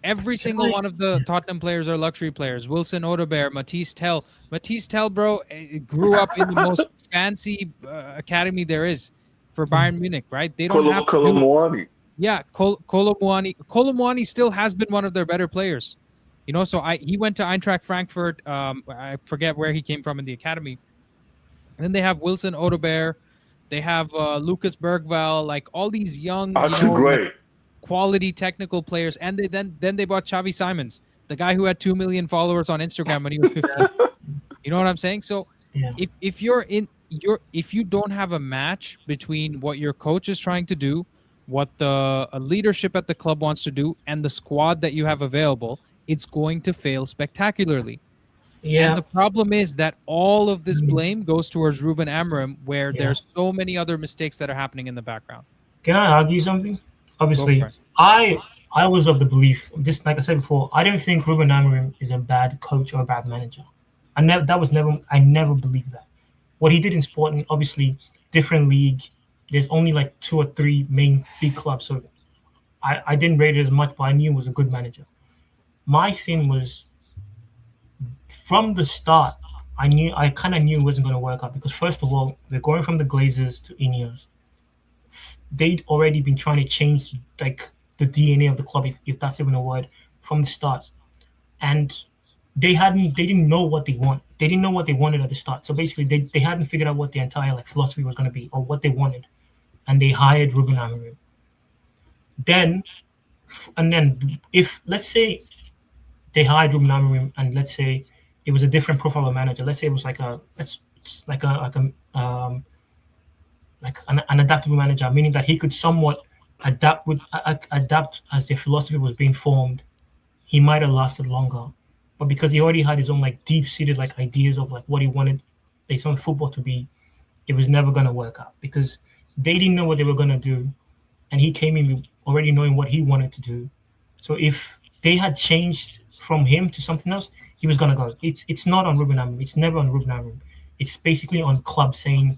Every single one of the Tottenham players are luxury players. Wilson Odegaard, Matisse Tell. Matisse Tell, bro, grew up in the most fancy academy there is for Bayern Munich, right? They don't have Kolo Muani. Yeah, Kolo Muani. Kolo Muani still has been one of their better players. So he went to Eintracht Frankfurt. I forget where he came from in the academy. And then they have Wilson Odegaard. They have Lucas Bergvall, all these young, quality technical players. And then they bought Xavi Simons, the guy who had 2 million followers on Instagram when he was 15. You know what I'm saying? So if you don't have a match between what your coach is trying to do, what the leadership at the club wants to do, and the squad that you have available, it's going to fail spectacularly. Yeah. And the problem is that all of this blame goes towards Ruben Amorim, where there's so many other mistakes that are happening in the background. Can I argue something? Obviously, I was of the belief, just like I said before, I don't think Ruben Amorim is a bad coach or a bad manager. I never believed that. What he did in Sporting, obviously, different league. There's only 2 or 3 main big clubs, so I didn't rate it as much, but I knew he was a good manager. My thing was, from the start, I kind of knew it wasn't going to work out because, first of all, they're going from the Glazers to Ineos. They'd already been trying to change the DNA of the club, if that's even a word, from the start. And they didn't know what they want. They didn't know what they wanted at the start. So basically, they hadn't figured out what the entire philosophy was going to be or what they wanted. And they hired Ruben Amorim. Then if, let's say, they hired Ruben Amorim, and let's say it was a different profile of manager. Let's say it was an adaptable manager, meaning that he could somewhat adapt as their philosophy was being formed. He might have lasted longer, but because he already had his own deep-seated ideas of what he wanted They want football to be. It was never going to work out because they didn't know what they were going to do, and he came in already knowing what he wanted to do. So if they had changed from him to something else, he was going to go. It's not on Ruben Amorim. It's never on Ruben Amorim. It's basically on club saying,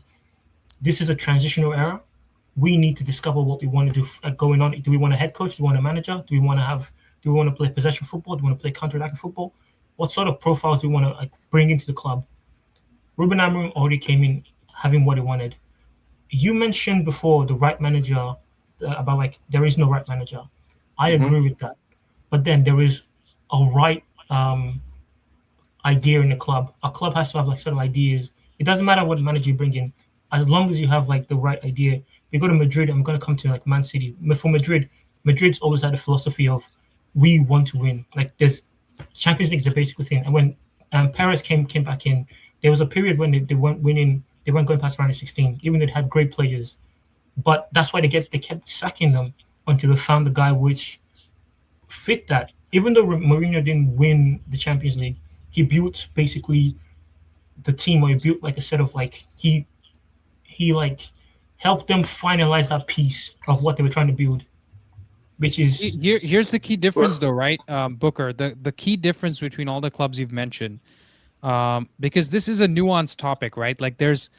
this is a transitional era. We need to discover what we want to do going on. Do we want a head coach? Do we want a manager? Do we want to play possession football? Do we want to play counter-attacking football? What sort of profiles do we want to bring into the club? Ruben Amorim already came in having what he wanted. You mentioned before the right manager, about there is no right manager. I agree with that. But then there is a right idea in the club. A club has to have sort of ideas. It doesn't matter what manager you bring in, as long as you have the right idea. We go to Madrid, I'm going to come to Man City. For Madrid's always had a philosophy of we want to win. There's Champions League is the basic thing. And when Perez came back in, there was a period when they weren't winning. They weren't going past round of 16, even though they had great players. But that's why they kept sacking them until they found the guy which fit that. Even though Mourinho didn't win the Champions League, he built basically the team, or he built a set of he helped them finalize that piece of what they were trying to build, which is here's the key difference, though, right, Booker? The key difference between all the clubs you've mentioned, because this is a nuanced topic, right? There's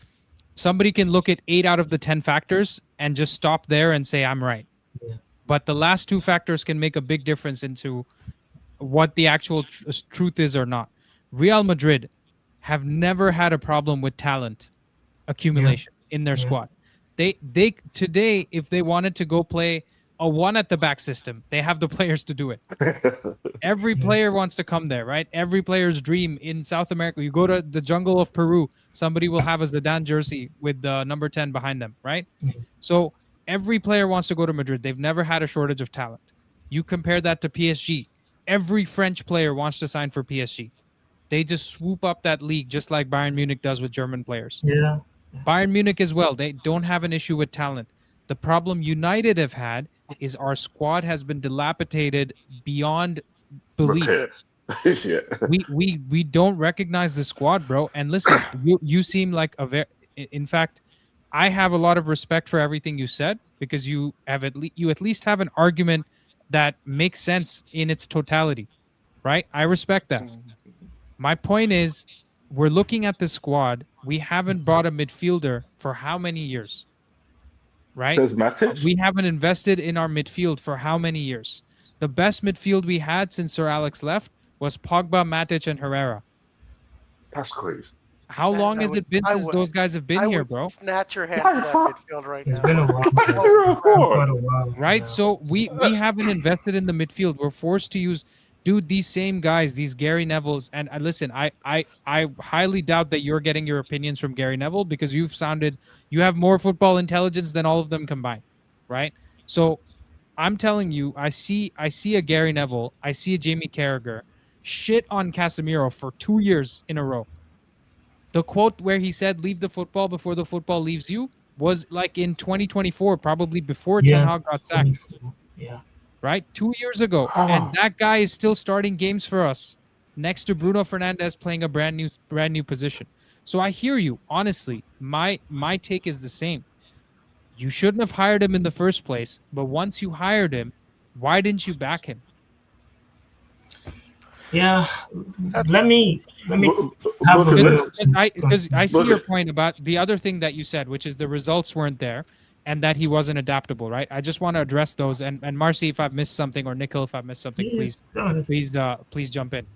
somebody can look at 8 out of the 10 factors and just stop there and say I'm right. Yeah. But the last 2 factors can make a big difference into what the actual truth is or not. Real Madrid have never had a problem with talent accumulation in their squad. They today, if they wanted to go play a 1 at the back system, they have the players to do it. Every player wants to come there, right? Every player's dream in South America. You go to the jungle of Peru, somebody will have a Zidane jersey with the number 10 behind them, right? So every player wants to go to Madrid. They've never had a shortage of talent. You compare that to PSG. Every French player wants to sign for PSG. They just swoop up that league just like Bayern Munich does with German players. Yeah. Bayern Munich as well. They don't have an issue with talent. The problem United have had is our squad has been dilapidated beyond belief. We don't recognize the squad, bro. And listen, you seem like a very. In fact, I have a lot of respect for everything you said because you at least have an argument that makes sense in its totality, right? I respect that. My point is, we're looking at the squad. We haven't brought a midfielder for how many years? Right? We haven't invested in our midfield for how many years? The best midfield we had since Sir Alex left was Pogba, Matic, and Herrera. That's crazy. How long has it been since those guys have been here, bro? Snatch your hand from that midfield right now. It's been a while. Quite a while. Right? So we haven't invested in the midfield. We're forced to use, dude, these same guys, these Gary Nevilles. And listen, I highly doubt that you're getting your opinions from Gary Neville because you have more football intelligence than all of them combined, right? So I'm telling you, I see a Gary Neville, I see a Jamie Carragher shit on Casemiro for 2 years in a row. The quote where he said, leave the football before the football leaves you, was in 2024, probably before Ten Hag got sacked. Yeah. Right? 2 years ago. And that guy is still starting games for us next to Bruno Fernandes playing a brand new position. So I hear you. Honestly, my take is the same. You shouldn't have hired him in the first place, but once you hired him, why didn't you back him? Yeah, let me have because I see your point about the other thing that you said, which is the results weren't there and that he wasn't adaptable, right? I just want to address those. And Marcy, if I've missed something, or Nikhil, if I've missed something, please jump in.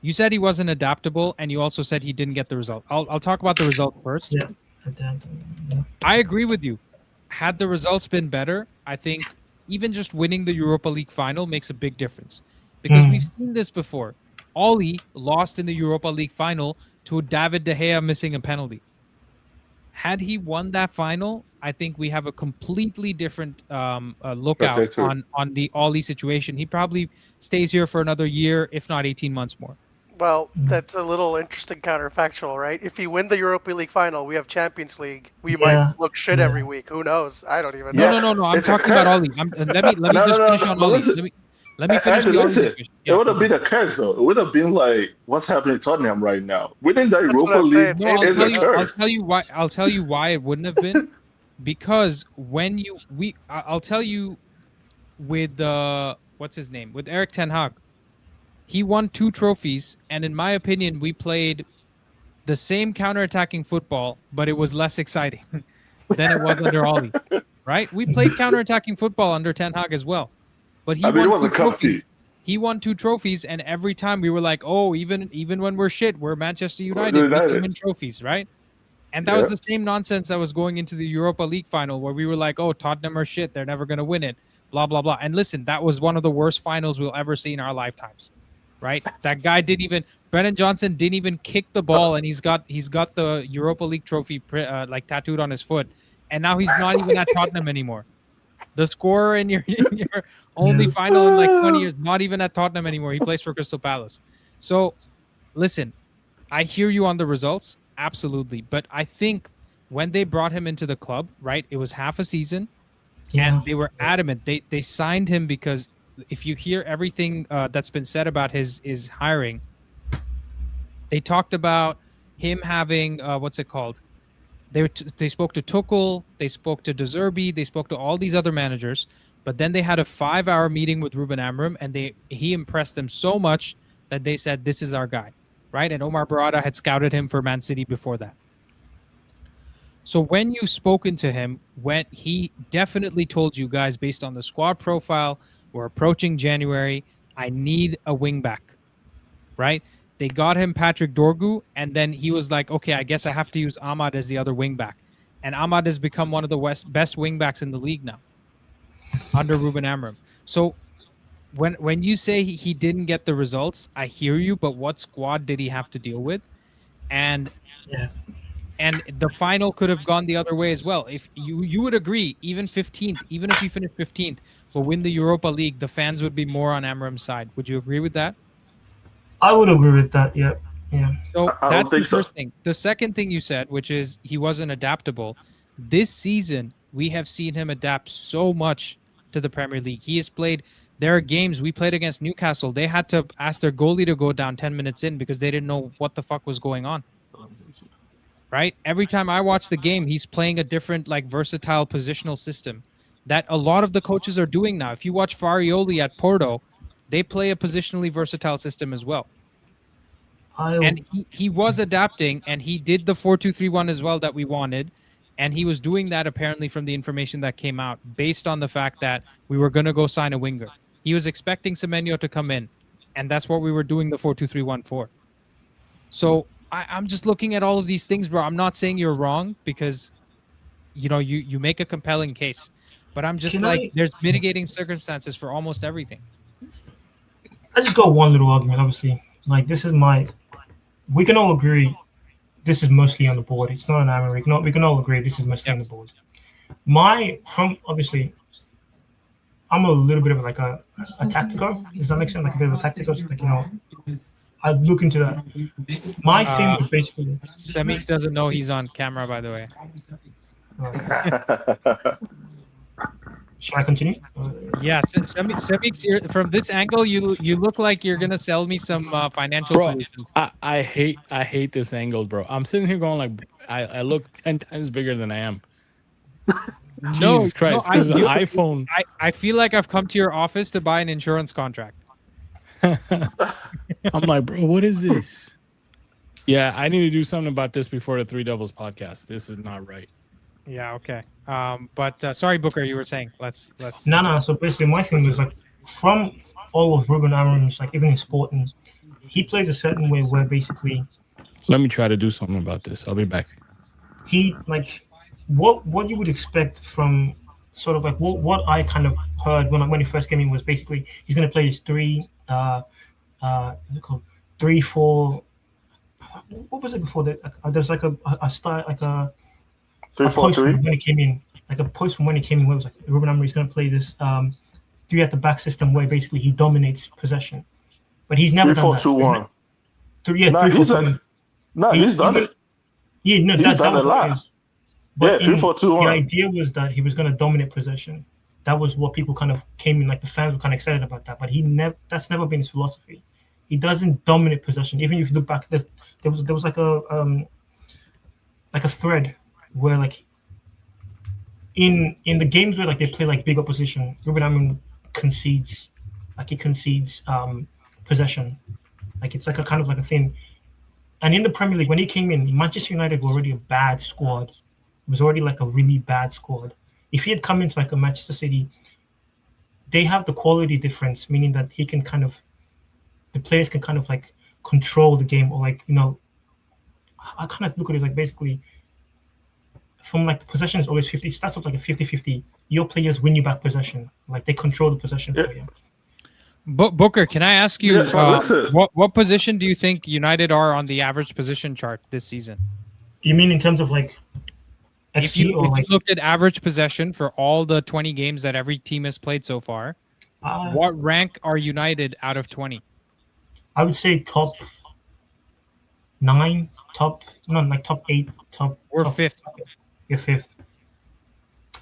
You said he wasn't adaptable, and you also said he didn't get the result. I'll talk about the result first. Yeah. I agree with you. Had the results been better, I think even just winning the Europa League final makes a big difference. Because we've seen this before. Oli lost in the Europa League final to David De Gea missing a penalty. Had he won that final, I think we have a completely different lookout on the Oli situation. He probably stays here for another year, if not 18 months more. Well, that's a little interesting counterfactual, right? If you win the Europa League final, we have Champions League. We might look shit every week. Who knows? I don't even know. No. I'm talking about Oli. Let me just finish on Oli. Let me finish Andy, the listen, Origi. it would have been a curse though. It would have been like what's happening to Tottenham right now. Winning the That's what Europa I'm League saying. No, Maybe is a it's I'll curse. tell you why. I'll tell you why it wouldn't have been, because when I'll tell you with what's his name, with Eric Ten Hag, he won 2 trophies, and in my opinion, we played the same counterattacking football, but it was less exciting than it was under Ollie. Right? We played counterattacking football under Ten Hag as well, but he I mean, it won was 2 a cup trophies. team. He won 2 trophies, and every time we were like, "Oh, even when we're shit, we're Manchester United. We can win trophies, right?" And that was the same nonsense that was going into the Europa League final, where we were like, "Oh, Tottenham are shit. They're never going to win it." Blah blah blah. And listen, that was one of the worst finals we'll ever see in our lifetimes, right? That guy didn't even. Brennan Johnson didn't even kick the ball, and he's got the Europa League trophy like tattooed on his foot, and now he's not even at Tottenham anymore. The scorer in your only final in like 20 years, not even at Tottenham anymore. He plays for Crystal Palace. So, listen, I hear you on the results, absolutely. But I think when they brought him into the club, right, it was half a season, and they were adamant. They signed him because if you hear everything that's been said about his hiring, they talked about him having, what's it called? They spoke to Tuchel, they spoke to De Zerbi, they spoke to all these other managers, but then they had a 5-hour meeting with Ruben Amorim, and he impressed them so much that they said, "This is our guy," right? And Omar Barada had scouted him for Man City before that. So when you've spoken to him, when he definitely told you guys, based on the squad profile, we're approaching January, I need a wing back, right? They got him Patrick Dorgu, and then he was like, okay, I guess I have to use Ahmad as the other wing back. And Ahmad has become one of the best wing backs in the league now under Ruben Amorim. So when you say he didn't get the results, I hear you, but what squad did he have to deal with? And the final could have gone the other way as well. If you would agree, even 15th, even if you finish 15th, but win the Europa League, the fans would be more on Amorim's side. Would you agree with that? I would agree with that. Yeah. So I that's don't think the first thing. The second thing you said, which is he wasn't adaptable. This season, we have seen him adapt so much to the Premier League. He has played. There are games we played against Newcastle. They had to ask their goalie to go down 10 minutes in because they didn't know what the fuck was going on. Right? Every time I watch the game, he's playing a different, like, versatile positional system that a lot of the coaches are doing now. If you watch Farioli at Porto, they play a positionally versatile system as well. And he was adapting, and he did the 4-2-3-1 as well that we wanted. And he was doing that apparently from the information that came out based on the fact that we were going to go sign a winger. He was expecting Semenyo to come in, and that's what we were doing the 4-2-3-1 for. So I'm just looking at all of these things, bro. I'm not saying you're wrong because, you make a compelling case. But I'm just there's mitigating circumstances for almost everything. I just got one little argument, obviously. Like, we can all agree this is mostly on the board. It's not an Amorim. We can all agree this is mostly on the board. Obviously, I'm a little bit of like a tactical. Does that make sense? Like a bit of a tactical. Like, I look into that. My thing is basically... Semix doesn't know he's on camera, by the way. Should I continue? Yeah, Semix, from this angle, you look like you're gonna sell me some financial solutions. I hate this angle, bro. I'm sitting here going like, I look 10 times bigger than I am. Jesus Christ, because an iPhone. I feel like I've come to your office to buy an insurance contract. I'm like, bro, what is this? Yeah, I need to do something about this before the Three Devils podcast. This is not right. Yeah, okay. But sorry, Booker, you were saying. Let's. No. So basically, my thing was like, from all of Ruben Amorim's, like even in sport, and he plays a certain way where basically. Let me try to do something about this. I'll be back. He like what you would expect from sort of like what I kind of heard when he first came in was basically he's going to play his 3-4. What was it before that? There's like a style like a 3-4-3 when he came in, like a post from when he came in where it was like Ruben Amorim is going to play this 3 at the back system where basically he dominates possession, but he's never done that. 3-4-2-1. 3-4-2-1. He's done it. Yeah, no, he's done that was a lot. But 3-4-2-1. the idea was that he was going to dominate possession. that was what people kind of came in, like the fans were kind of excited about that. But that's never been his philosophy. He doesn't dominate possession. Even if you look back, there was like a thread where like in the games where like they play like big opposition, Ruben Amorim concedes possession. Like it's like a kind of like a thing. And in the Premier League, when he came in, Manchester United were already a bad squad. It was already like a really bad squad. If he had come into like a Manchester City, they have the quality difference, meaning that the players can kind of like control the game, or like, you know, I kind of look at it like basically from like the possession is always 50. It starts off like a 50-50. Your players win you back possession. Like they control the possession for you. Booker, can I ask you, Yeah, what position do you think United are on the average position chart this season? You mean in terms of like If you looked at average possession for all the 20 games that every team has played so far, what rank are United out of 20? I would say top 9, top 8, We're fifth. You're fifth.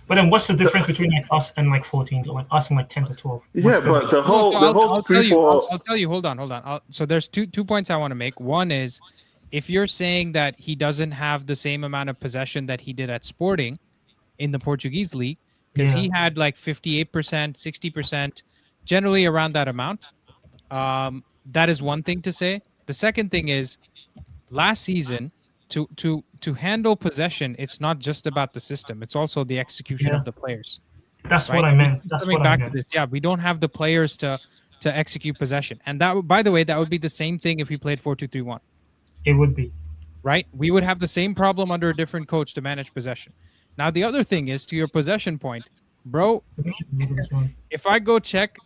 But then what's the difference between like us and like 14, or like us and like 10 to 12? Yeah, but the whole I'll tell you. Hold on. So there's two points I want to make. One is, if you're saying that he doesn't have the same amount of possession that he did at Sporting in the Portuguese league, because he had like 58%, 60%, generally around that amount. That is one thing to say. The second thing is, last season, to handle possession, it's not just about the system. It's also the execution of the players. That's right? What I meant. That's coming what back I meant. to this. Yeah, we don't have the players to execute possession. And that, by the way, that would be the same thing if we played 4-2-3-1. It would be. Right? We would have the same problem under a different coach to manage possession. Now, the other thing is, to your possession point, bro, if I go check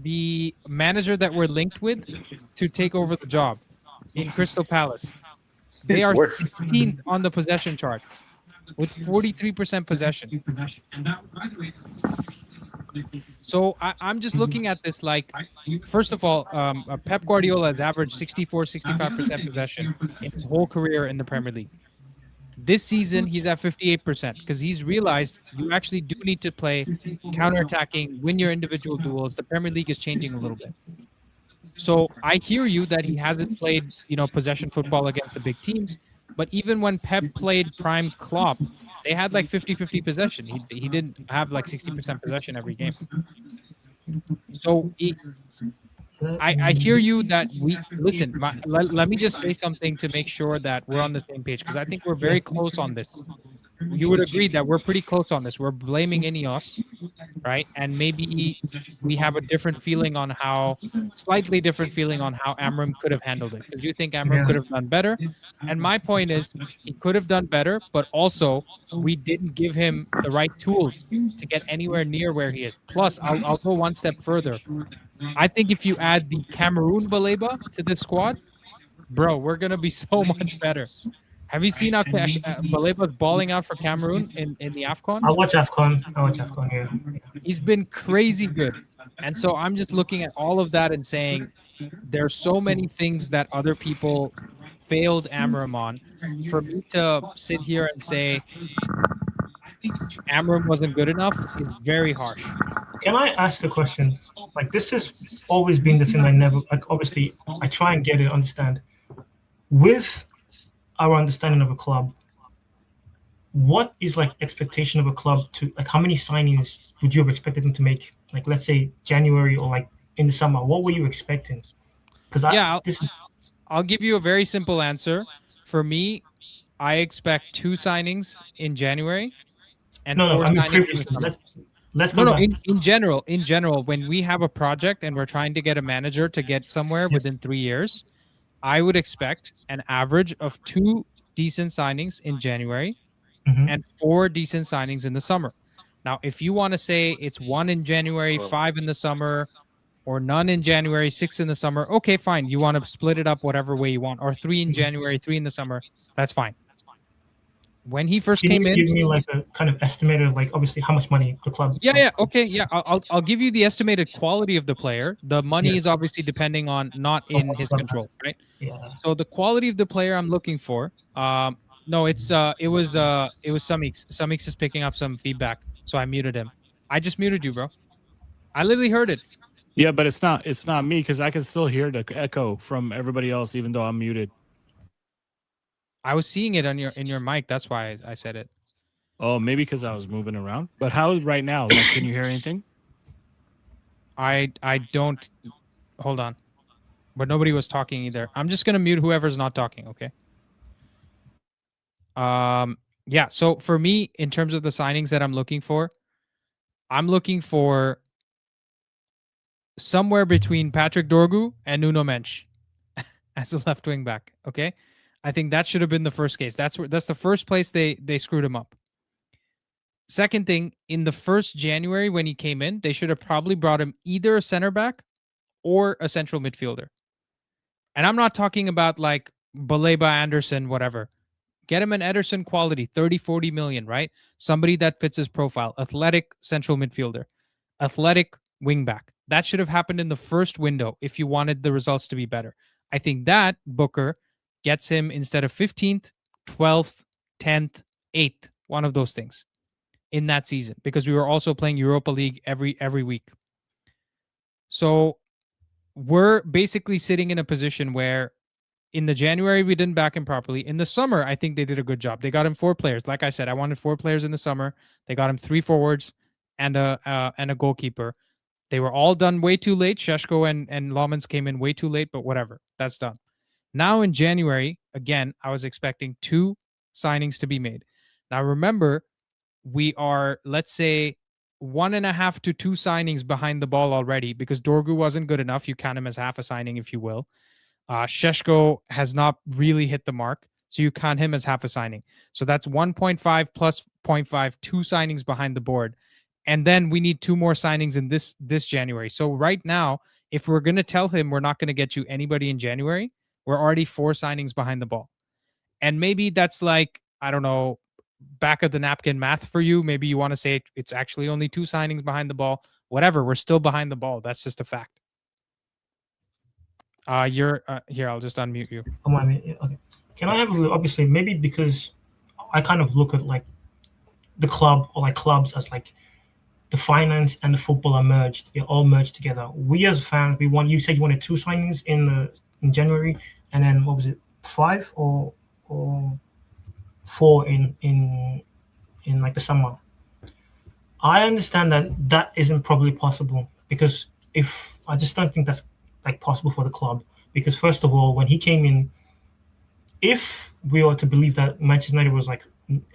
the manager that we're linked with to take over the job in Crystal Palace, they are 16th on the possession chart with 43% possession. So I'm just looking at this like, first of all, Pep Guardiola has averaged 64-65% possession in his whole career in the Premier League. This season, he's at 58% because he's realized you actually do need to play counterattacking, win your individual duels. The Premier League is changing a little bit. So I hear you that he hasn't played, possession football against the big teams. But even when Pep played prime Klopp, they had like 50-50 possession. He didn't have like 60% possession every game. So I hear you that listen, let me just say something to make sure that we're on the same page, because I think we're very close on this. You would agree that we're pretty close on this. We're blaming Ineos, right? And maybe we have a slightly different feeling on how Amorim could have handled it, because you think Amorim could have done better. And my point is, he could have done better, but also we didn't give him the right tools to get anywhere near where he is. Plus, I'll go one step further. I think if you add the Cameroon Baleba to this squad, bro, we're going to be so much better. Have you seen how Baleba's balling out for Cameroon in the AFCON? I watch AFCON, yeah. He's been crazy good. And so I'm just looking at all of that and saying there's so many things that other people failed Amorim on. For me to sit here and say Amorim wasn't good enough is very harsh. Can I ask a question? Like, this has always been the thing I never, like, obviously, I try and get it, understand. With our understanding of a club, what is, like, expectation of a club to, like, how many signings would you have expected them to make? Like, let's say January or, like, in the summer. What were you expecting? Because I'll give you a very simple answer. For me, I expect 2 signings in January and 4 signings in the summer. In general, when we have a project and we're trying to get a manager to get somewhere within 3 years, I would expect an average of 2 decent signings in January and 4 decent signings in the summer. Now, if you want to say it's 1 in January, 5 in the summer, or none in January, 6 in the summer, okay, fine. You want to split it up whatever way you want, or 3 in January, 3 in the summer, that's fine. When he first came in, give me like a kind of estimated, like obviously how much money the club. I'll give you the estimated quality of the player. The money is obviously depending on not in his control, right? Yeah. So the quality of the player I'm looking for. It was Samix. Samix is picking up some feedback, so I muted him. I just muted you, bro. I literally heard it. Yeah, but it's not me because I can still hear the echo from everybody else, even though I'm muted. I was seeing it on in your mic. That's why I said it. Oh, maybe because I was moving around. But how right now? Like, can you hear anything? I don't. Hold on. But nobody was talking either. I'm just gonna mute whoever's not talking. Okay. Yeah. So for me, in terms of the signings that I'm looking for somewhere between Patrick Dorgu and Nuno Mensch as a left wing back. Okay. I think that should have been the first case. That's the first place they screwed him up. Second thing, in the first January when he came in, they should have probably brought him either a center back or a central midfielder. And I'm not talking about like Baleba, Anderson, whatever. Get him an Ederson quality, 30, 40 million, right? Somebody that fits his profile. Athletic central midfielder. Athletic wingback. That should have happened in the first window if you wanted the results to be better. I think that Booker gets him instead of 15th, 12th, 10th, 8th, one of those things in that season, because we were also playing Europa League every week. So we're basically sitting in a position where in the January, we didn't back him properly. In the summer, I think they did a good job. They got him 4 players. Like I said, I wanted 4 players in the summer. They got him 3 forwards and a goalkeeper. They were all done way too late. Sheshko and Lawmans came in way too late, but whatever. That's done. Now in January, again, I was expecting 2 signings to be made. Now remember, we are, let's say, 1.5 to 2 signings behind the ball already because Dorgu wasn't good enough. You count him as half a signing, if you will. Sheshko has not really hit the mark, so you count him as half a signing. So that's 1.5 plus 0.5, 2 signings behind the board. And then we need 2 more signings in this January. So right now, if we're going to tell him we're not going to get you anybody in January, we're already 4 signings behind the ball. And maybe that's like, I don't know, back of the napkin math for you. Maybe you want to say it's actually only 2 signings behind the ball. Whatever, we're still behind the ball. That's just a fact. You're here. I'll just unmute you. Okay. Can I have obviously maybe because I kind of look at like the club or like clubs as like the finance and the football are merged. They're all merged together. We as fans, we want. You said you wanted 2 signings in January, and then what was it, 5 or 4 in like the summer. I understand that isn't probably possible because if I just don't think that's like possible for the club, because first of all, when he came in, if we are to believe that Manchester United was like,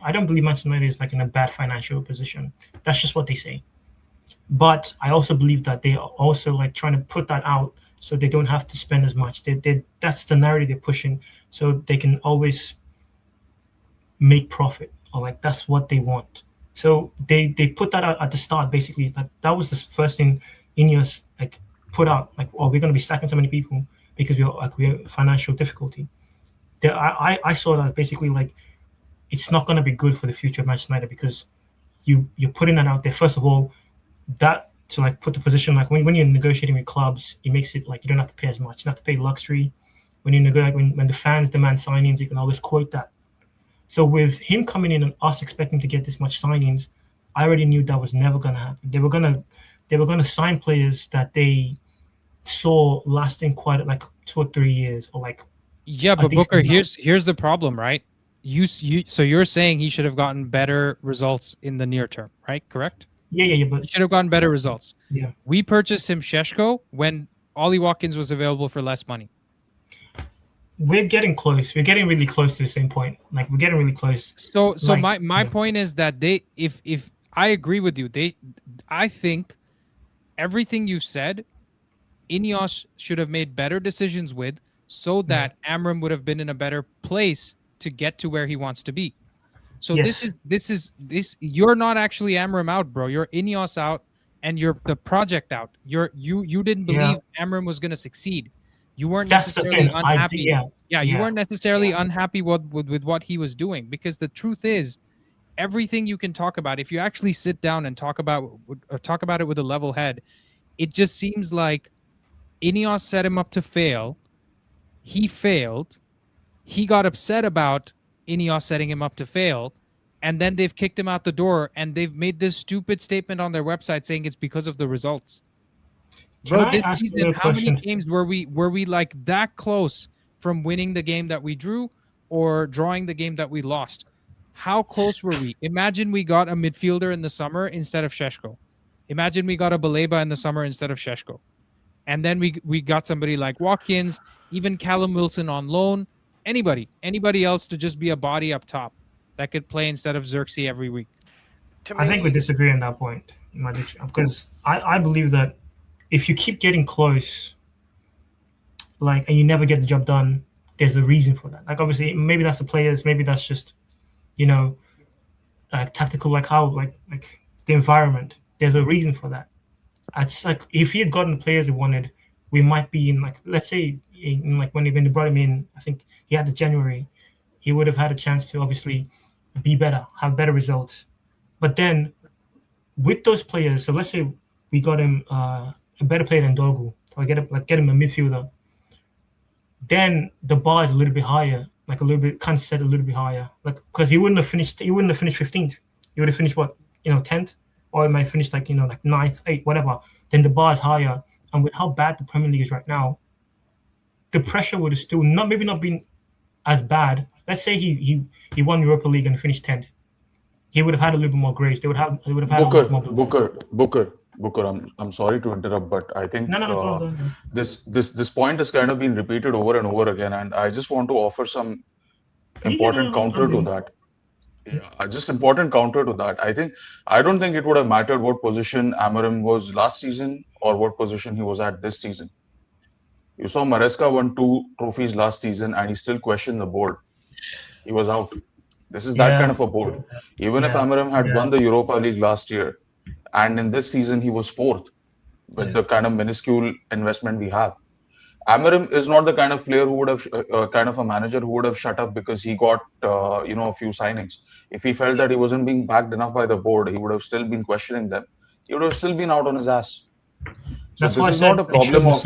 I don't believe Manchester United is like in a bad financial position. That's just what they say. But I also believe that they are also like trying to put that out so they don't have to spend as much. That's the narrative they're pushing, so they can always make profit, or like that's what they want. So they put that out at the start, basically. That was the first thing Ineos like put out, like, oh, we're going to be sacking so many people because we have financial difficulty. I saw that basically like it's not going to be good for the future of Manchester United because you're putting that out there. First of all, that to like put the position like when you're negotiating with clubs, it makes it like you don't have to pay as much. You don't have to pay luxury. When you negotiate, when the fans demand signings, you can always quote that. So with him coming in and us expecting to get this much signings, I already knew that was never going to happen. They were going to sign players that they saw lasting quite like 2 or 3 years, or like. Yeah, but Booker, here's the problem, right? So you're saying he should have gotten better results in the near term, right? Correct? Yeah. But he should have gotten better results. Yeah. We purchased him Sheshko when Ollie Watkins was available for less money. We're getting close. We're getting really close to the same point. Like we're getting really close. So like, my point is that if I agree with you, I think everything you said, Ineos should have made better decisions with, so that Amorim would have been in a better place to get to where he wants to be. So yes. this is you're not actually Amorim out, bro. You're Ineos out, and you're the project out. You didn't believe Amorim was going to succeed. You weren't necessarily unhappy. You weren't necessarily unhappy with what he was doing, because the truth is, everything you can talk about, if you actually sit down and talk about it with a level head, it just seems like Ineos set him up to fail. He failed. He got upset about Ineos setting him up to fail, and then they've kicked him out the door, and they've made this stupid statement on their website saying it's because of the results. Bro, this season, how many games were we like that close from winning the game that we drew or drawing the game that we lost? How close were we? Imagine we got a midfielder in the summer instead of Šeško. Imagine we got a Baleba in the summer instead of Šeško. And then we got somebody like Watkins, even Callum Wilson on loan, anybody else to just be a body up top that could play instead of Xerxes every week. I think we disagree on that point, because I believe that if you keep getting close, like, and you never get the job done, there's a reason for that. Like, obviously, maybe that's the players, maybe that's just, tactical, like how, like the environment. There's a reason for that. It's like if he had gotten the players he wanted, we might be in, like, let's say, in, like, when they brought him in, I think he had the January, he would have had a chance to obviously be better, have better results. But then with those players, so let's say we got him a better player than Dogu, or get him a midfielder, then the bar is a little bit higher, like a little bit kind of set a little bit higher, like, because he wouldn't have finished 15th. He would have finished 10th, or he might finish like 9th, 8th, whatever. Then the bar is higher, and with how bad the Premier League is right now, the pressure would have still not been as bad. Let's say he won Europa League and finished 10th. He would have had a little bit more grace. They would have had Booker, I'm sorry to interrupt, but I think no. this point has kind of been repeated over and over again, and I just want to offer some important counter to that. Yeah, just important counter to that. I don't think it would have mattered what position Amorim was last season or what position he was at this season. You saw Maresca won 2 trophies last season, and he still questioned the board. He was out. This is that kind of a board. Even if Amorim had won the Europa League last year, and in this season he was 4th with the kind of minuscule investment we have, Amorim is not the kind of player who would have kind of a manager who would have shut up because he got a few signings. If he felt that he wasn't being backed enough by the board, he would have still been questioning them. He would have still been out on his ass. So this is not a problem of.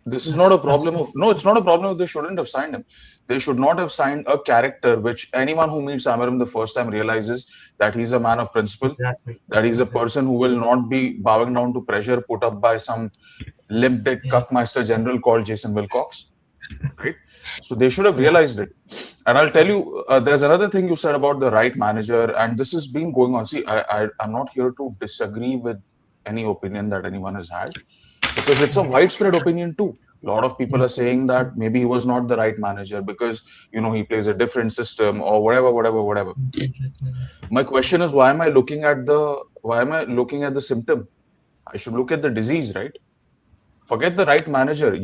This is not a problem of. No, it's not a problem of they shouldn't have signed him. They should not have signed a character which anyone who meets Amorim the first time realizes that he's a man of principle, that he's a person who will not be bowing down to pressure put up by some limp dick Cuckmeister general called Jason Wilcox. Right? So they should have realized it. And I'll tell you, there's another thing you said about the right manager, and this has been going on. See, I'm not here to disagree with any opinion that anyone has had, because it's a widespread opinion too. A lot of people are saying that maybe he was not the right manager because he plays a different system or whatever. My question is, why am I looking at the symptom? I should look at the disease, right? Forget the right manager.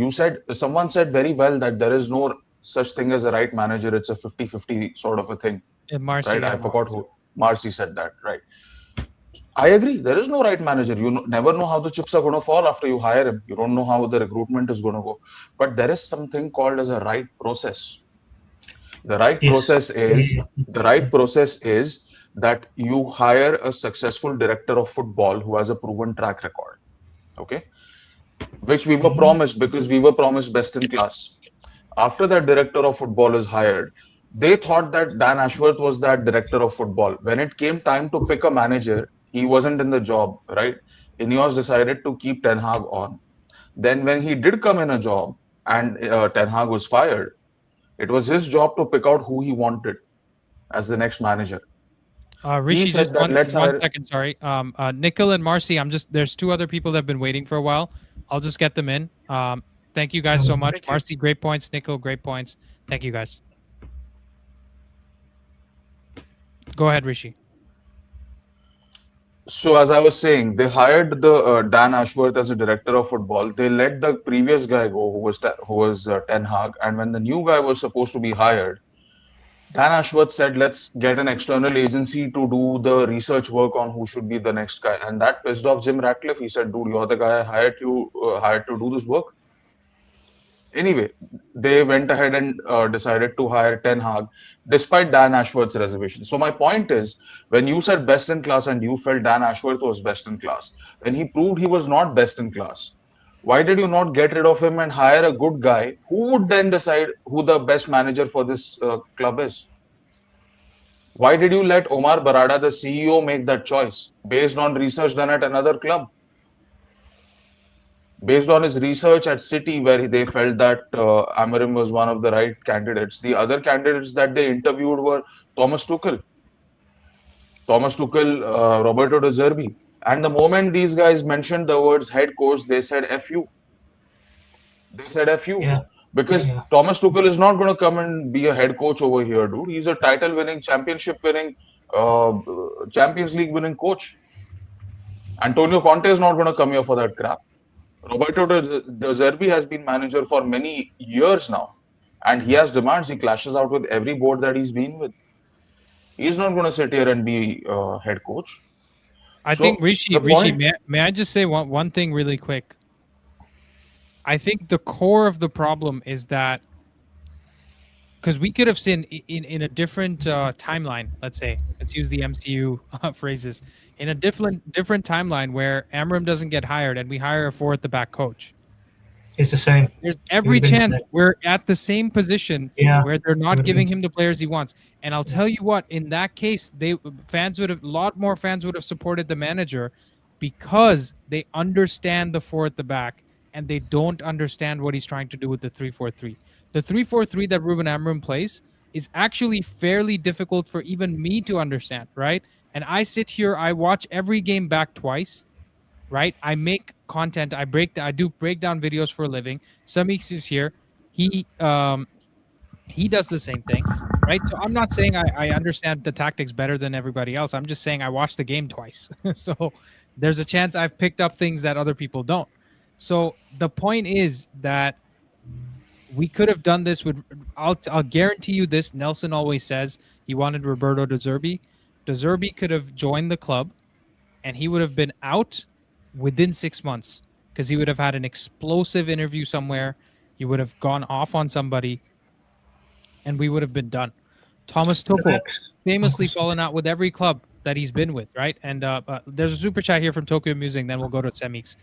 Someone said very well that there is no such thing as a right manager. It's a 50-50 sort of a thing. Right? I forgot who. Marcy said that, right? I agree. There is no right manager. You never know how the chips are going to fall after you hire him. You don't know how the recruitment is going to go. But there is something called as a right process. The right process is that you hire a successful director of football who has a proven track record. Okay, which we were promised because we were promised best in class. After that director of football is hired, they thought that Dan Ashworth was that director of football. When it came time to pick a manager, he wasn't in the job, right? Ineos decided to keep Ten Hag on. Then when he did come in a job and Ten Hag was fired, it was his job to pick out who he wanted as the next manager. Richie, just one second, sorry. Nickel and Marcy, there's 2 other people that have been waiting for a while. I'll just get them in. Thank you guys so much. Marcy, great points. Nickel, great points. Thank you guys. Go ahead, Rishi. So as I was saying, they hired the Dan Ashworth as a director of football. They let the previous guy go, who was Ten Hag, and when the new guy was supposed to be hired, Dan Ashworth said, "Let's get an external agency to do the research work on who should be the next guy," and that pissed off Jim Ratcliffe. He said, "Dude, you're the guy I hired to do this work." Anyway, they went ahead and decided to hire Ten Hag despite Dan Ashworth's reservation. So my point is, when you said best in class and you felt Dan Ashworth was best in class, when he proved he was not best in class, why did you not get rid of him and hire a good guy who would then decide who the best manager for this club is? Why did you let Omar Barada, the CEO, make that choice based on research done at another club? Based on his research at City, where they felt that Amorim was one of the right candidates. The other candidates that they interviewed were Thomas Tuchel, Roberto De Zerbi. And the moment these guys mentioned the words head coach, they said F you. They said F you. Yeah. Because Thomas Tuchel is not going to come and be a head coach over here, dude. He's a title winning, championship winning, Champions League winning coach. Antonio Conte is not going to come here for that crap. Roberto De Zerbi has been manager for many years now, and he has demands. He clashes out with every board that he's been with. He's not going to sit here and be head coach. I think Rishi, may I just say one thing really quick? I think the core of the problem is that because we could have seen in a different timeline, let's use the MCU phrases, in a different timeline where Amorim doesn't get hired and we hire a 4 at the back coach. It's the same. There's every chance we're at the same position where they're not giving him the players he wants. And I'll tell you what, in that case, a lot more fans would have supported the manager because they understand the 4 at the back and they don't understand what he's trying to do with the 3-4-3. The 3-4-3 that Ruben Amorim plays is actually fairly difficult for even me to understand, right? And I sit here, I watch every game back twice, right? I make content, I do breakdown videos for a living. Samix is here. He does the same thing, right? So I'm not saying I understand the tactics better than everybody else. I'm just saying I watched the game twice. So there's a chance I've picked up things that other people don't. So the point is that we could have done this with, I'll guarantee you this, Nelson always says he wanted Roberto De Zerbi. De Zerbi could have joined the club and he would have been out within 6 months because he would have had an explosive interview somewhere. He would have gone off on somebody and we would have been done. Thomas Tuchel famously fallen out with every club that he's been with, right? And there's a super chat here from Tokyo Musing, then we'll go to Semix.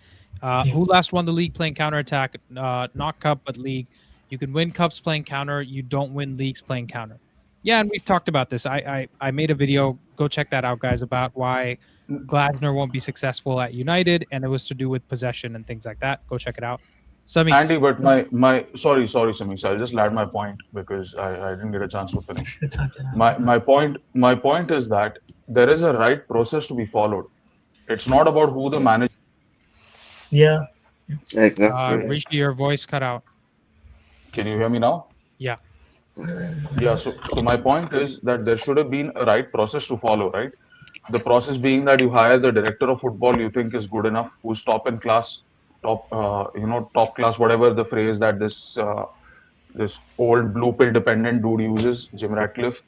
Who last won the league playing counterattack? Not cup, but league. You can win cups playing counter. You don't win leagues playing counter. Yeah, and we've talked about this. I made a video. Go check that out, guys, about why Glasner won't be successful at United, and it was to do with possession and things like that. Go check it out. Samix. Andy, but sorry, Samix. I'll just add my point because I didn't get a chance to finish. My point is that there is a right process to be followed. It's not about who the manager. Yeah. Exactly. Rishi, your voice cut out. Can you hear me now? Yeah. Yeah. So my point is that there should have been a right process to follow, right? The process being that you hire the director of football you think is good enough, who's top in class, top class, whatever the phrase that this old blue pill dependent dude uses, Jim Ratcliffe.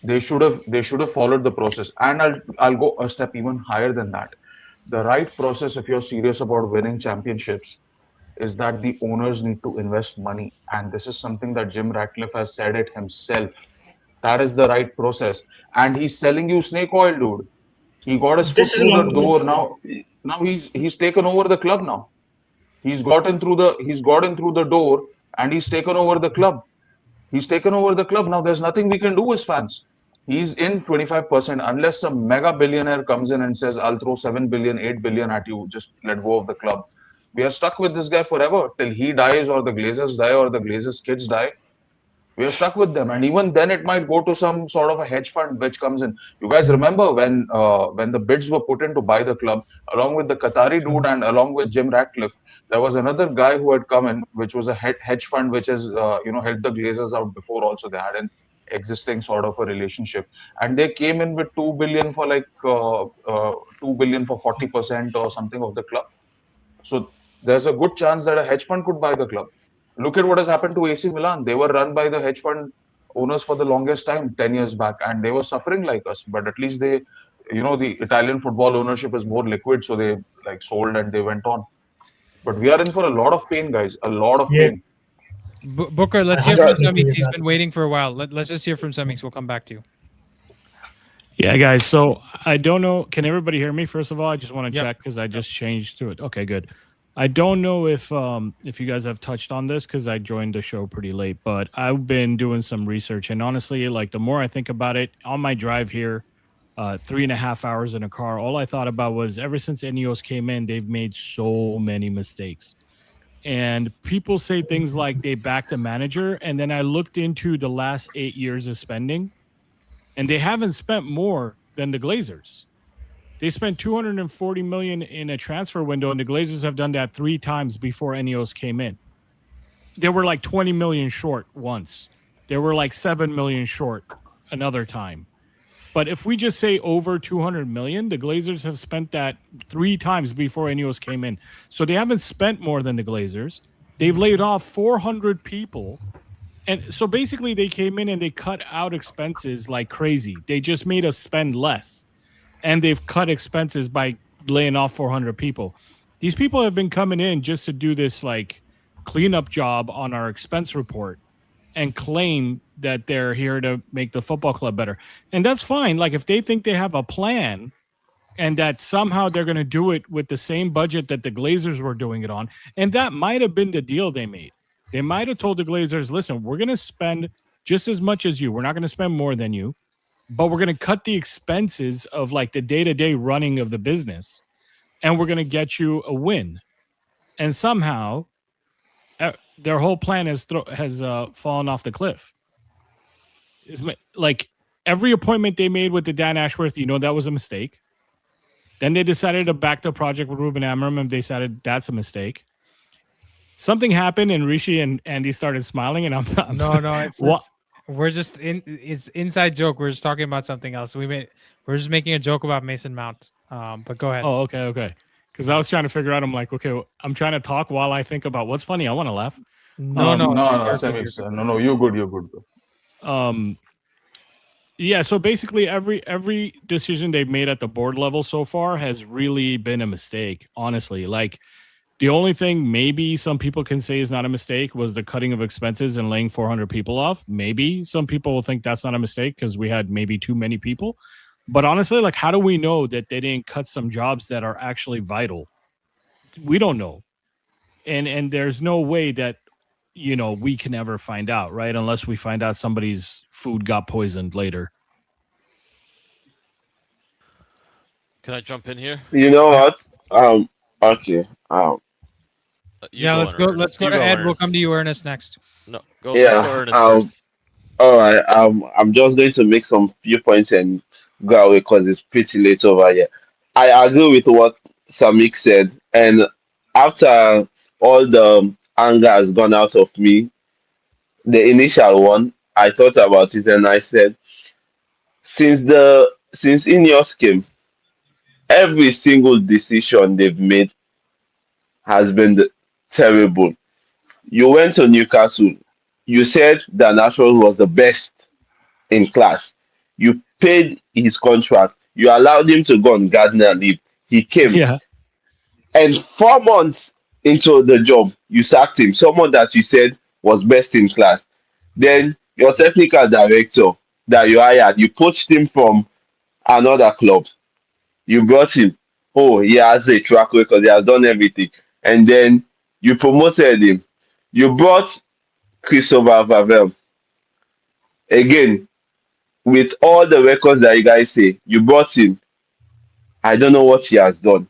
They should have followed the process, and I'll go a step even higher than that. The right process, if you're serious about winning championships, is that the owners need to invest money, and this is something that Jim Ratcliffe has said it himself. That is the right process, and he's selling you snake oil, dude. He got his foot through the door now. Now he's taken over the club now. He's gotten through the door and he's taken over the club. He's taken over the club. Now there's nothing we can do as fans. He's in 25% unless some mega billionaire comes in and says, I'll throw 7 billion, 8 billion at you. Just let go of the club. We are stuck with this guy forever till he dies or the Glazers die or the Glazers' kids die. We are stuck with them, and even then it might go to some sort of a hedge fund which comes in. You guys remember when the bids were put in to buy the club, along with the Qatari dude and along with Jim Ratcliffe, there was another guy who had come in, which was a hedge fund which has helped the Glazers out before. Also, they had an existing sort of a relationship, and they came in with 2 billion for 2 billion for 40% or something of the club. So there's a good chance that a hedge fund could buy the club. Look at what has happened to AC Milan. They were run by the hedge fund owners for the longest time, 10 years back, and they were suffering like us. But at least they, the Italian football ownership is more liquid, so they sold and they went on. But we are in for a lot of pain, guys. A lot of pain. Booker, let's hear from Samix. He's been waiting for a while. Let's just hear from Samix. We'll come back to you. Yeah, guys. So I don't know. Can everybody hear me? First of all, I just want to check because I just changed to it. Okay, good. I don't know if you guys have touched on this because I joined the show pretty late, but I've been doing some research, and honestly, like the more I think about it, on my drive here, 3.5 hours in a car, all I thought about was ever since Ineos came in, they've made so many mistakes. And people say things like they backed a manager, and then I looked into the last 8 years of spending, and they haven't spent more than the Glazers. They spent 240 million in a transfer window, and the Glazers have done that 3 times before Ineos came in. They were like 20 million short once. They were like 7 million short another time. But if we just say over 200 million, the Glazers have spent that 3 times before Ineos came in. So they haven't spent more than the Glazers. They've laid off 400 people. And so basically they came in and they cut out expenses like crazy. They just made us spend less. And they've cut expenses by laying off 400 people. These people have been coming in just to do this like cleanup job on our expense report and claim that they're here to make the football club better. And that's fine. Like if they think they have a plan and that somehow they're going to do it with the same budget that the Glazers were doing it on, and that might have been the deal they made. They might have told the Glazers, listen, we're going to spend just as much as you. We're not going to spend more than you. But we're going to cut the expenses of like the day-to-day running of the business, and we're going to get you a win. And somehow, their whole plan has fallen off the cliff. Like every appointment they made with the Dan Ashworth, that was a mistake. Then they decided to back the project with Ruben Amorim, and they decided that's a mistake. Something happened, and Rishi and Andy started smiling, and we're just it's inside joke. We're just talking about something else. We're just making a joke about Mason Mount. But go ahead. Oh, okay. Because I was trying to figure out. I'm like, okay, I'm trying to talk while I think about what's funny. I want to laugh. No, you're good. Yeah. So basically, every decision they've made at the board level so far has really been a mistake. Honestly, like. The only thing maybe some people can say is not a mistake was the cutting of expenses and laying 400 people off. Maybe some people will think that's not a mistake because we had maybe too many people. But honestly, like, how do we know that they didn't cut some jobs that are actually vital? We don't know. And there's no way that, we can ever find out, right? Unless we find out somebody's food got poisoned later. Can I jump in here? You know what? Okay. Let's go to Ed. We'll come to you, Ernest, next. No, go to Ernest first. All right. I'm just going to make some few points and go away because it's pretty late over here. I agree with what Samik said, and after all the anger has gone out of me, the initial one, I thought about it and I said, since Ineos came, every single decision they've made has been terrible. You went to Newcastle. You said that Nashville was the best in class. You paid his contract. You allowed him to go on gardener leave. He came. Yeah. And 4 months into the job, you sacked him. Someone that you said was best in class. Then your technical director that you hired, you poached him from another club. You brought him. Oh, he has a track record. He has done everything. And then you promoted him. You brought Christopher Vavel. Again, with all the records that you guys say, you brought him. I don't know what he has done.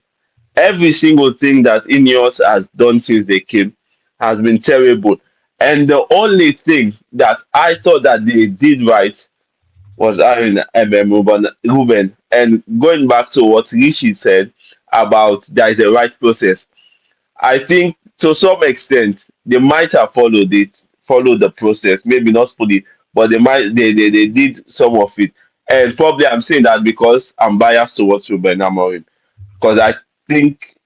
Every single thing that Ineos has done since they came has been terrible. And the only thing that I thought that they did right was hiring Ruben. And going back to what Rishi said about there is a right process, I think to some extent they might have followed the process, maybe not fully, but they did some of it. And probably I'm saying that because I'm biased towards Ruben Amorim, because I think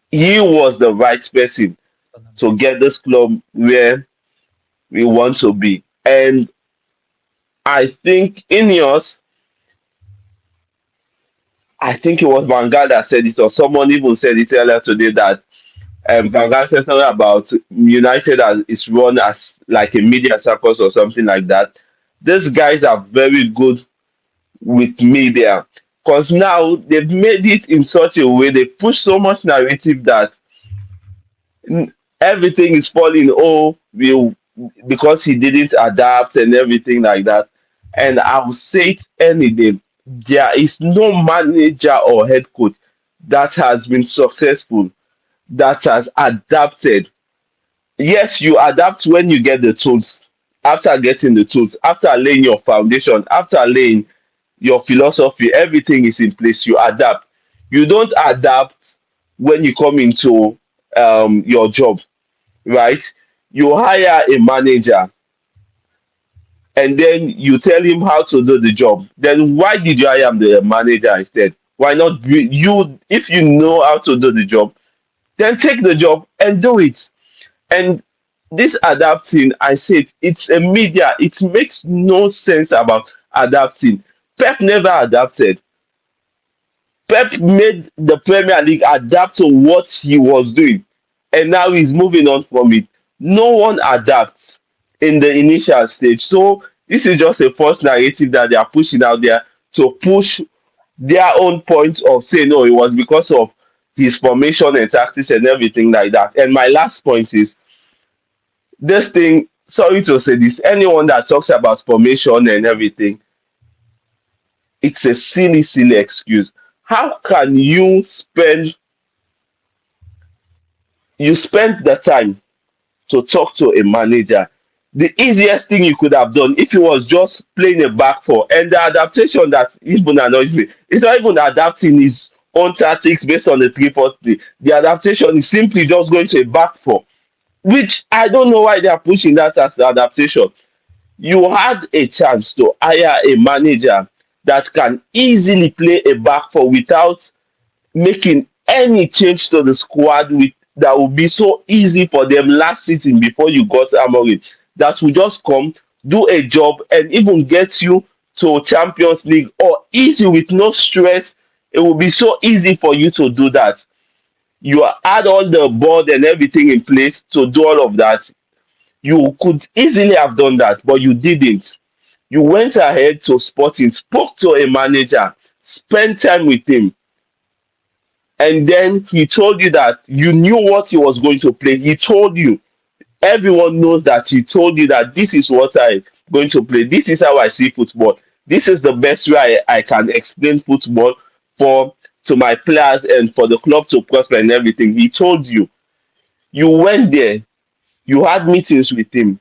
he was the right person to get this club where we want to be. And I think Ineos, I think it was Van Gaal that said it, or someone even said it earlier today that Van Gaal said something about United as is run as like a media circus or something like that. These guys are very good with media because now they've made it in such a way, they push so much narrative that Everything is falling. Oh, we because he didn't adapt and everything like that. And I'll say it any day. There is no manager or head coach that has been successful that has adapted. Yes, you adapt when you get the tools. After getting the tools, after laying your foundation, after laying your philosophy, everything is in place. You adapt. You don't adapt when you come into your job, right? You hire a manager and then you tell him how to do the job. Then why did you hire the manager instead? Why not you? If you know how to do the job, then take the job and do it. And this adapting, I said, it's a media. It makes no sense about adapting. Pep never adapted. Pep made the Premier League adapt to what he was doing, and now he's moving on from it. No one adapts in the initial stage. So this is just a false narrative that they are pushing out there to push their own point of saying, no, it was because of his formation and tactics and everything like that. And my last point is this thing, sorry to say this, anyone that talks about formation and everything, it's a silly, silly excuse. How can you spend the time to talk to a manager? The easiest thing you could have done if it was just playing a back four, and the adaptation that even annoys me, it's not even adapting his own tactics based on the 3-4-3. The adaptation is simply just going to a back four, which I don't know why they are pushing that as the adaptation. You had a chance to hire a manager that can easily play a back four without making any change to the squad with that would be so easy for them last season before you got Amorim. That will just come, do a job, and even get you to Champions League or easy with no stress. It will be so easy for you to do that. You had all the board and everything in place to do all of that. You could easily have done that, but you didn't. You went ahead to Sporting, spoke to a manager, spent time with him, and then he told you that you knew what he was going to play. He told you, everyone knows that he told you that this is what I'm going to play. This is how I see football. This is the best way I can explain football for to my players and for the club to prosper and everything. He told you. You went there, you had meetings with him.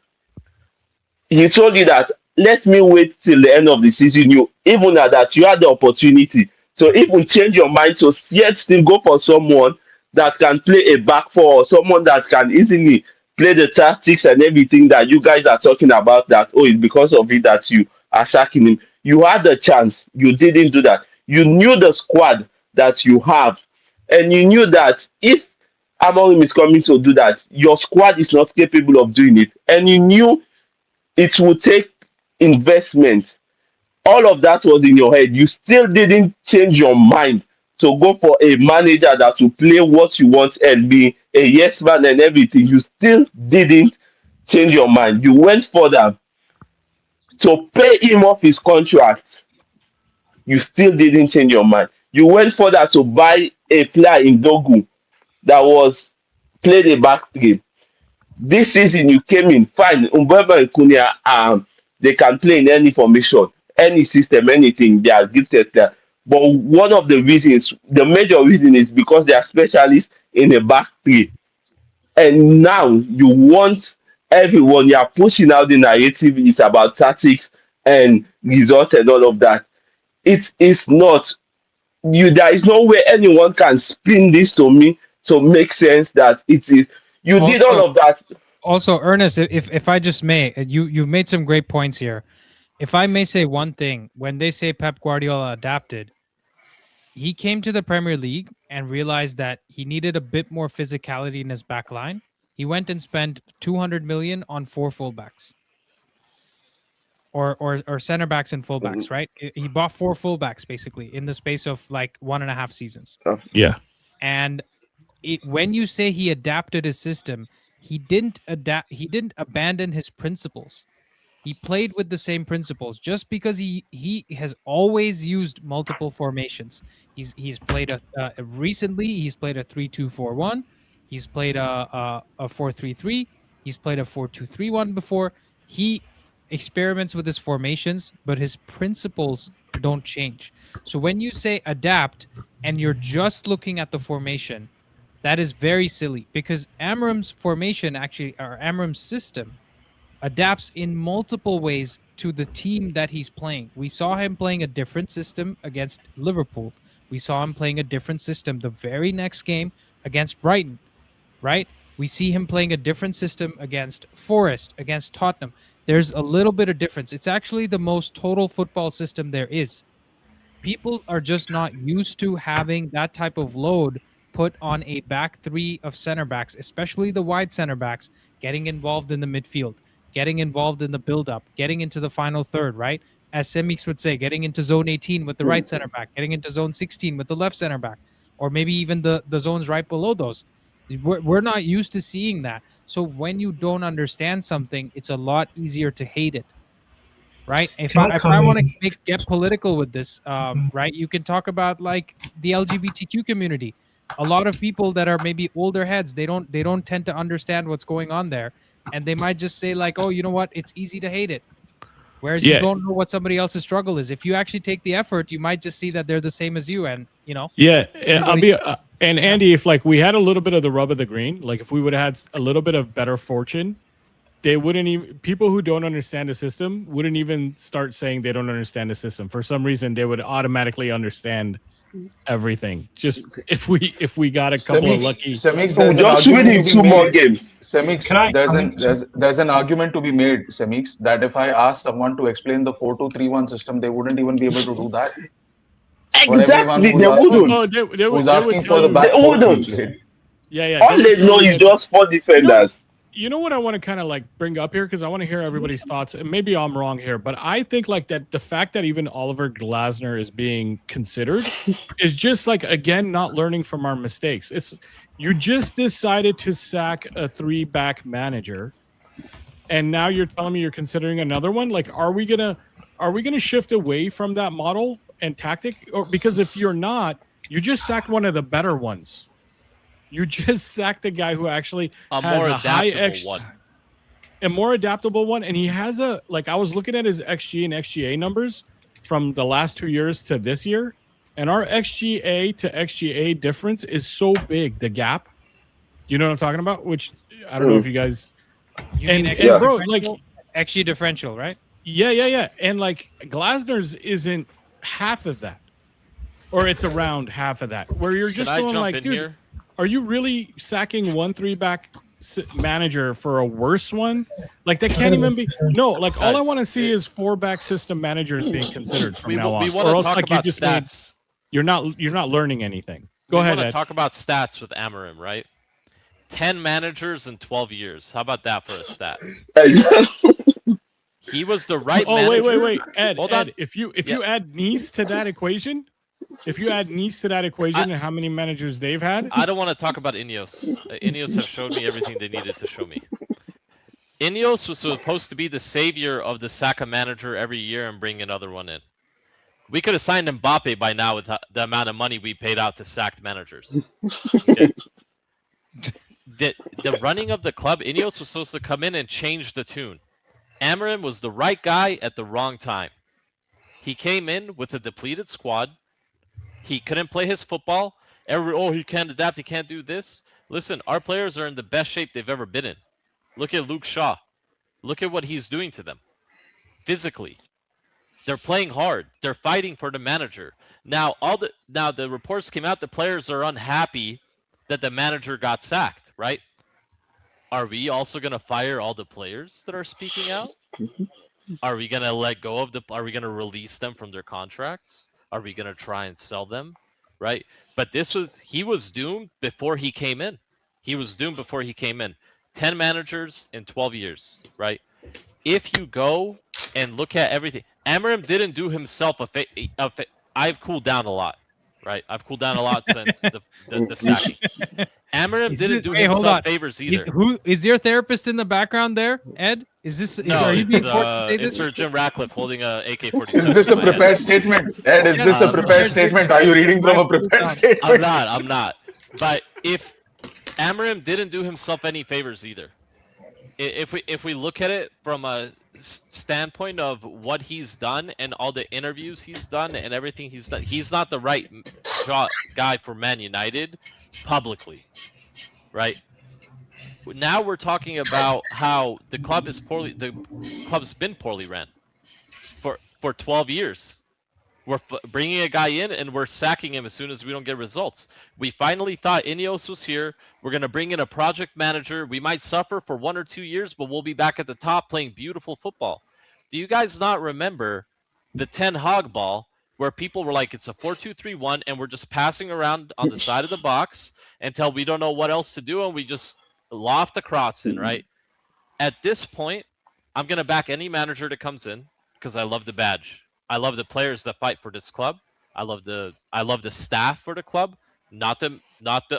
He told you that let me wait till the end of the season. You even at that you had the opportunity to even change your mind to yet still go for someone that can play a back four or someone that can easily play the tactics and everything that you guys are talking about. That oh, it's because of it that you are sacking him. You had the chance, you didn't do that. You knew the squad that you have, and you knew that if Amorim is coming to do that, your squad is not capable of doing it, and you knew it will take investment. All of that was in your head. You still didn't change your mind to go for a manager that will play what you want and be a yes man and everything. You still didn't change your mind. You went further to pay him off his contract. You still didn't change your mind. You went further to buy a player in Dogu that was played a back three. This season you came in fine. Mbemba and Kunia, they can play in any formation, any system, anything. They are gifted there. But one of the reasons, the major reason is because they are specialists in the back three. And now you want everyone, you are pushing out the narrative is about tactics and results and all of that. It is not. There is no way anyone can spin this to me to make sense that it is you did all of that. Also, Ernest, if I just may, you've made some great points here. If I may say one thing, when they say Pep Guardiola adapted, he came to the Premier League and realized that he needed a bit more physicality in his back line. He went and spent 200 million on 4 fullbacks. Or center backs and fullbacks, right? He bought 4 fullbacks basically in the space of like 1.5 seasons. Yeah. And when you say he adapted his system, he didn't adapt. He didn't abandon his principles. He played with the same principles. Just because he has always used multiple formations. He's played recently. He's played a 3-2-4-1. He's played a 4-3-3. He's played a 4-2-3-1 before. He experiments with his formations, but his principles don't change. So when you say adapt and you're just looking at the formation, that is very silly, because Amorim's formation actually, or Amorim's system, adapts in multiple ways to the team that he's playing. We saw him playing a different system against Liverpool. We saw him playing a different system the very next game against Brighton, right? We see him playing a different system against Forest, against Tottenham. There's a little bit of difference. It's actually the most total football system there is. People are just not used to having that type of load put on a back three of center backs, especially the wide center backs, getting involved in the midfield, getting involved in the build-up, getting into the final third, right? As Semix would say, getting into zone 18 with the right center back, getting into zone 16 with the left center back, or maybe even the zones right below those. We're not used to seeing that. So when you don't understand something, it's a lot easier to hate it, right? If I want to get political with this, right, you can talk about like the LGBTQ community. A lot of people that are maybe older heads, they don't tend to understand what's going on there, and they might just say like, oh, you know what, it's easy to hate it. Whereas you don't know what somebody else's struggle is. If you actually take the effort, you might just see that they're the same as you, and you know. Yeah, and Andy, if like we had a little bit of the rub of the green, like if we would have had a little bit of better fortune, they wouldn't even, people who don't understand the system wouldn't even start saying they don't understand the system. For some reason, they would automatically understand everything. Just if we got a couple of lucky. Semix, just winning 2 more games. Semix, there's an argument to be made, Semix, that if I ask someone to explain the 4-2-3-1 system, they wouldn't even be able to do that. Exactly, they wouldn't. Who's asking for the back? They wouldn't. Yeah. All they know is just 4 defenders. You know what I want to kind of like bring up here, because I want to hear everybody's thoughts, and maybe I'm wrong here, but I think like that the fact that even Oliver Glasner is being considered is just like, again, not learning from our mistakes. It's, you just decided to sack a 3-back manager, and now you're telling me you're considering another one. Like, are we gonna shift away from that model and tactic? Or because if you're not, you just sacked one of the better ones. You just sacked a guy who actually has a high one. A more adaptable one. And he has a, like, I was looking at his XG and XGA numbers from the last 2 years to this year. And our XGA to XGA difference is so big, the gap. You know what I'm talking about? Which, I don't know if you guys... and bro, like... XG differential, right? Yeah. And, like, Glasner's isn't half of that. Or it's around half of that. Where you're just going like, dude... Here? Are you really sacking 1 3-back manager for a worse one? Like that can't even be. No, like all I want to see is 4-back system managers being considered from now on. Or else, like you just stats. You're not learning anything. Go ahead. We want to talk about stats with Amorim, right? 10 managers in 12 years. How about that for a stat? He was the right manager. Oh wait, Ed. Hold on. If you add Nice to that equation. If you add Nice to that equation and how many managers they've had... I don't want to talk about Ineos. Ineos have showed me everything they needed to show me. Ineos was supposed to be the savior of the Saka manager every year and bring another one in. We could have signed Mbappe by now with the amount of money we paid out to sacked managers. Okay? The running of the club, Ineos was supposed to come in and change the tune. Amorim was the right guy at the wrong time. He came in with a depleted squad. He couldn't play his football. He can't adapt. He can't do this. Listen, our players are in the best shape they've ever been in. Look at Luke Shaw. Look at what he's doing to them. Physically. They're playing hard. They're fighting for the manager. Now the reports came out the players are unhappy that the manager got sacked, right? Are we also going to fire all the players that are speaking out? Are we going to let go of are we going to release them from their contracts? Are we going to try and sell them? Right? But he was doomed before he came in. 10 managers in 12 years, right? If you go and look at everything, Amorim didn't do himself a favor. I've cooled down a lot, right? I've cooled down a lot since the sacking. Amorim didn't do himself favors either. Is your therapist in the background there, Ed? Are you being forced to say this? It's Sir Jim Ratcliffe holding a AK-47. Is this a prepared statement? Ed, is this a prepared statement? Are you reading from a prepared statement? I'm not. But if Amorim didn't do himself any favors either. If we look at it from a standpoint of what he's done and all the interviews he's done and everything he's done, he's not the right guy for Man United publicly, right? Now we're talking about how the club's been poorly ran for 12 years. We're bringing a guy in and we're sacking him as soon as we don't get results. We finally thought Ineos was here. We're going to bring in a project manager. We might suffer for 1 or 2 years, but we'll be back at the top playing beautiful football. Do you guys not remember the Ten Hag ball where people were like, it's a 4-2-3-1 and we're just passing around on the side of the box until we don't know what else to do and we just loft the cross in, right? At this point, I'm going to back any manager that comes in because I love the badge. I love the players that fight for this club. I love the staff for the club, not the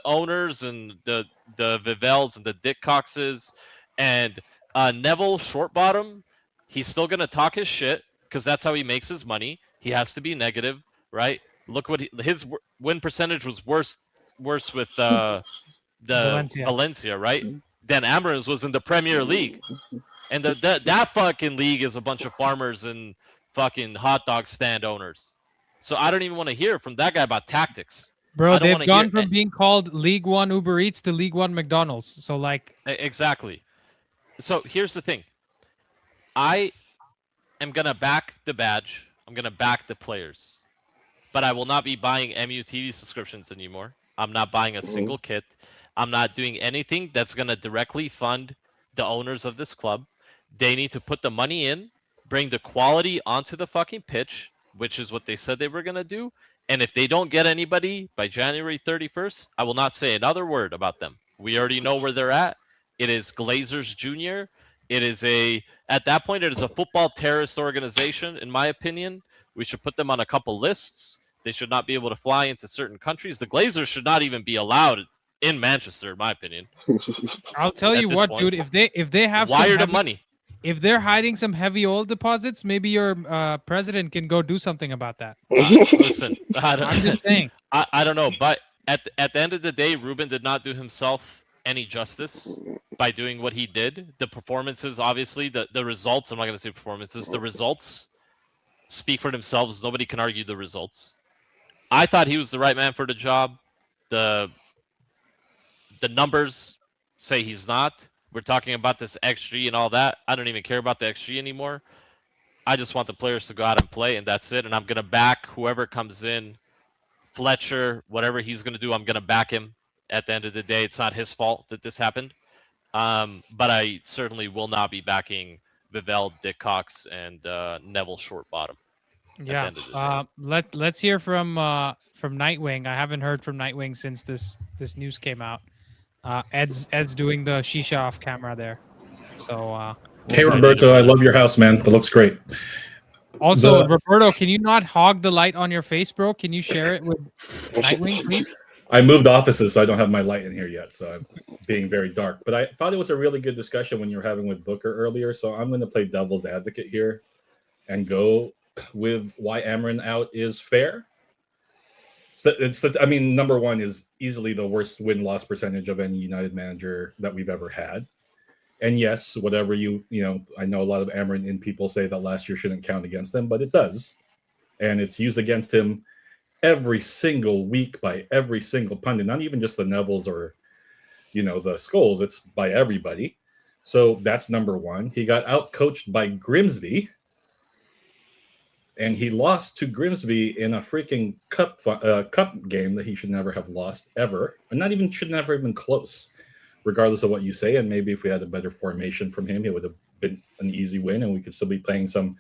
owners and the Vivels and the Dick Coxes and Neville Shortbottom. He's still gonna talk his shit because that's how he makes his money. He has to be negative, right? Look what his win percentage was worse with the Valencia, right? Than Amorim's was in the Premier League, and that fucking league is a bunch of farmers and fucking hot dog stand owners. So I don't even want to hear from that guy about tactics. Bro, they've gone from being called League One Uber Eats to League One McDonald's. So like exactly. So here's the thing. I am gonna back the badge. I'm gonna back the players, but I will not be buying MUTV subscriptions anymore. I'm not buying a single kit. I'm not doing anything that's gonna directly fund the owners of this club. They need to put the money in, bring the quality onto the fucking pitch, which is what they said they were going to do. And if they don't get anybody by January 31st, I will not say another word about them. We already know where they're at. It is Glazers Jr. It is at that point, it is a football terrorist organization, in my opinion. We should put them on a couple lists. They should not be able to fly into certain countries. The Glazers should not even be allowed in Manchester, in my opinion. I'll tell you what, dude, if they have wire the money. If they're hiding some heavy oil deposits, maybe your president can go do something about that. Listen, I'm just saying. I don't know, but at the end of the day, Ruben did not do himself any justice by doing what he did. The performances, obviously, the results, I'm not going to say performances, the results speak for themselves. Nobody can argue the results. I thought he was the right man for the job. The numbers say he's not. We're talking about this XG and all that. I don't even care about the XG anymore. I just want the players to go out and play, and that's it. And I'm going to back whoever comes in, Fletcher, whatever he's going to do, I'm going to back him. At the end of the day, it's not his fault that this happened. But I certainly will not be backing Vivell, Dick Cox, and Neville Shortbottom. Yeah. Let's hear from Nightwing. I haven't heard from Nightwing since this news came out. Ed's doing the shisha off camera there. So hey Roberto, I love your house, man. It looks great. Also, Roberto, can you not hog the light on your face, bro? Can you share it with Nightwing, please? I moved offices, so I don't have my light in here yet, so I'm being very dark. But I thought it was a really good discussion when you were having with Booker earlier, so I'm going to play devil's advocate here and go with why Amorim out is fair. So I mean, number one is easily the worst win-loss percentage of any United manager that we've ever had. And yes, whatever you know, I know a lot of Amorim people say that last year shouldn't count against him, but it does. And it's used against him every single week by every single pundit, not even just the Nevilles or, you know, the Scholes. It's by everybody. So that's number one. He got out-coached by Grimsby. And he lost to Grimsby in a freaking cup game that he should never have lost ever. And should never have been close, regardless of what you say. And maybe if we had a better formation from him, it would have been an easy win. And we could still be playing some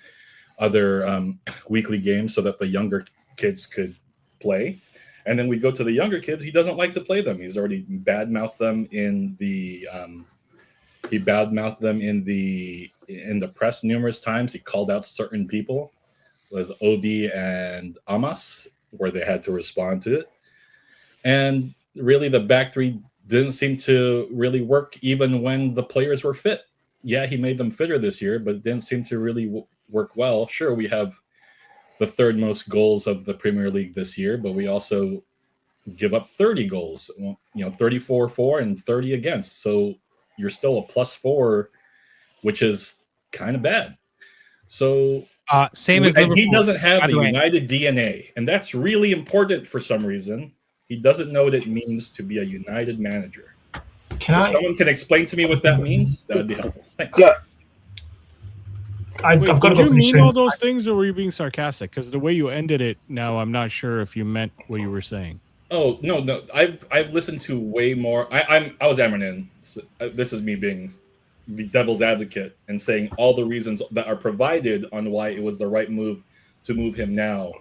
other weekly games so that the younger kids could play. And then we go to the younger kids. He doesn't like to play them. He's already badmouthed them in the press numerous times. He called out certain people. Was Obi and Amas, where they had to respond to it. And really the back three didn't seem to really work even when the players were fit. Yeah, he made them fitter this year, but it didn't seem to really work well. Sure, we have the third most goals of the Premier League this year, but we also give up 30 goals, 34-4 and 30 against. So you're still a +4, which is kind of bad. So same as and Liverpool. he doesn't have by the the way. United DNA, and that's really important for some reason. He doesn't know what it means to be a United manager. If someone can explain to me what that means, that would be helpful. Thanks. Wait, Did I've got to you go mean soon. all those things, or were you being sarcastic? Because the way you ended it, now I'm not sure if you meant what you were saying. Oh no! I've listened to way more. I was Amorim. So, this is me being the devil's advocate and saying all the reasons that are provided on why it was the right move to move him now,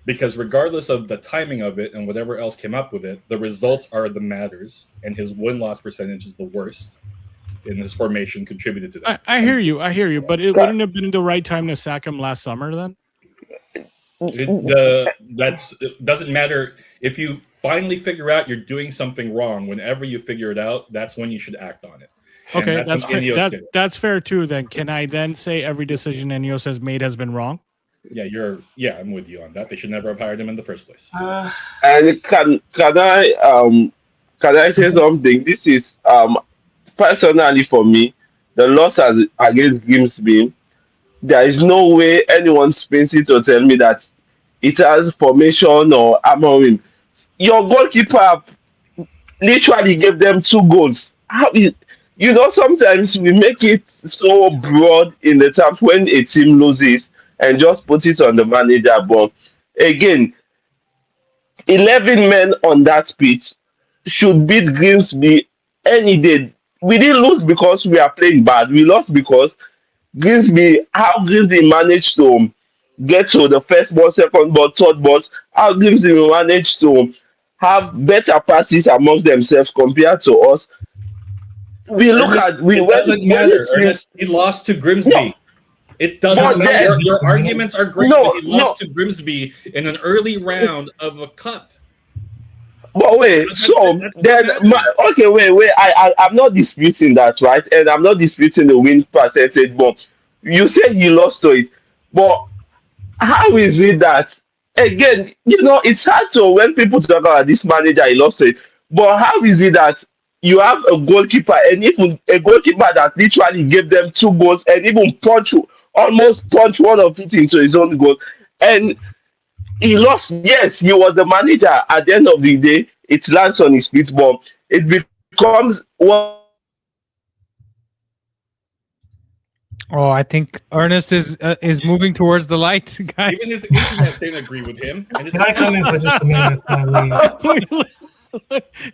because regardless of the timing of it and whatever else came up with it, the results are the matters, and his win-loss percentage is the worst in his formation contributed to that. I hear you, but it wouldn't have been the right time to sack him last summer then? It doesn't matter if you finally figure out you're doing something wrong. Whenever you figure it out, that's when you should act on it. And Okay, that's fair. did. That's fair too. Then can I then say every decision Ineos has made has been wrong? Yeah, I'm with you on that. They should never have hired him in the first place. And can I say something? This is personally for me, the loss against Grimsby. There is no way anyone's fancy to tell me that it has formation or Amorim. Your goalkeeper literally gave them 2 goals. Sometimes we make it so broad in the terms when a team loses and just put it on the manager. But again, 11 men on that pitch should beat Grimsby any day. We didn't lose because we are playing bad. We lost because how Grimsby managed to get to the first ball, second ball, third ball, how Grimsby managed to have better passes amongst themselves compared to us. It doesn't matter. Ernest, he lost to Grimsby. No. It doesn't matter. Your arguments are great, but he lost to Grimsby in an early round of a cup. But wait, wait. I'm not disputing that, right? And I'm not disputing the win percentage, but you said you lost to it. But how is it that, again, it's hard to, when people talk about this manager, he lost to it. But how is it that you have a goalkeeper, and even a goalkeeper that literally gave them 2 goals and even almost punch one of it into his own goal, and he lost? Yes, he was the manager. At the end of the day, it lands on his feet, but it becomes one. Oh, I think Ernest is moving towards the light, guys. Even his internet didn't agree with him. And Can I come in for just a minute?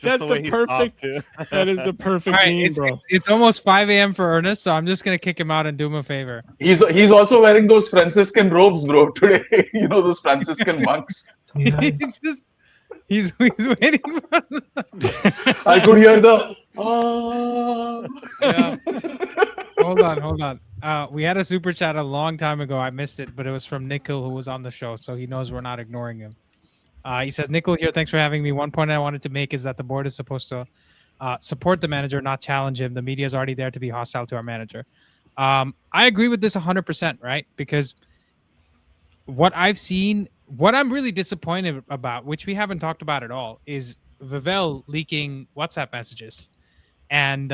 That's the perfect. That is the perfect meme, bro. It's almost 5 a.m. for Ernest, so I'm just gonna kick him out and do him a favor. He's also wearing those Franciscan robes, bro. Today, those Franciscan monks. He's waiting for I could hear the. Yeah. Hold on. We had a super chat a long time ago. I missed it, but it was from Nickel, who was on the show, so he knows we're not ignoring him. He says, Nickel here, thanks for having me. One point I wanted to make is that the board is supposed to support the manager, not challenge him. The media is already there to be hostile to our manager. I agree with this 100%, right? Because what I've seen, what I'm really disappointed about, which we haven't talked about at all, is Vivell leaking WhatsApp messages. And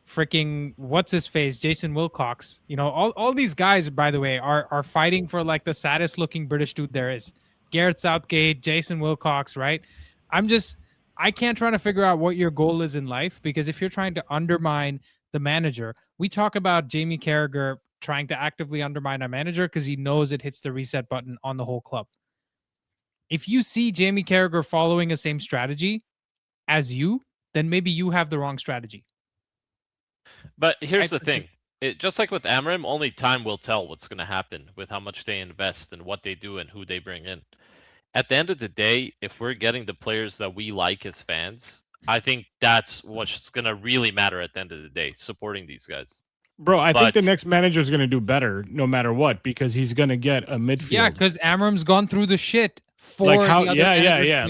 freaking what's his face, Jason Wilcox. All these guys, by the way, are fighting for like the saddest looking British dude there is. Gareth Southgate, Jason Wilcox, right? I can't try to figure out what your goal is in life, because if you're trying to undermine the manager, we talk about Jamie Carragher trying to actively undermine our manager because he knows it hits the reset button on the whole club. If you see Jamie Carragher following the same strategy as you, then maybe you have the wrong strategy. But here's the thing. Just like with Amorim, only time will tell what's going to happen with how much they invest and what they do and who they bring in. At the end of the day, if we're getting the players that we like as fans, I think that's what's going to really matter at the end of the day, supporting these guys. Bro, I think the next manager is going to do better no matter what, because he's going to get a midfield. Yeah, because Amorim's gone through the shit. Like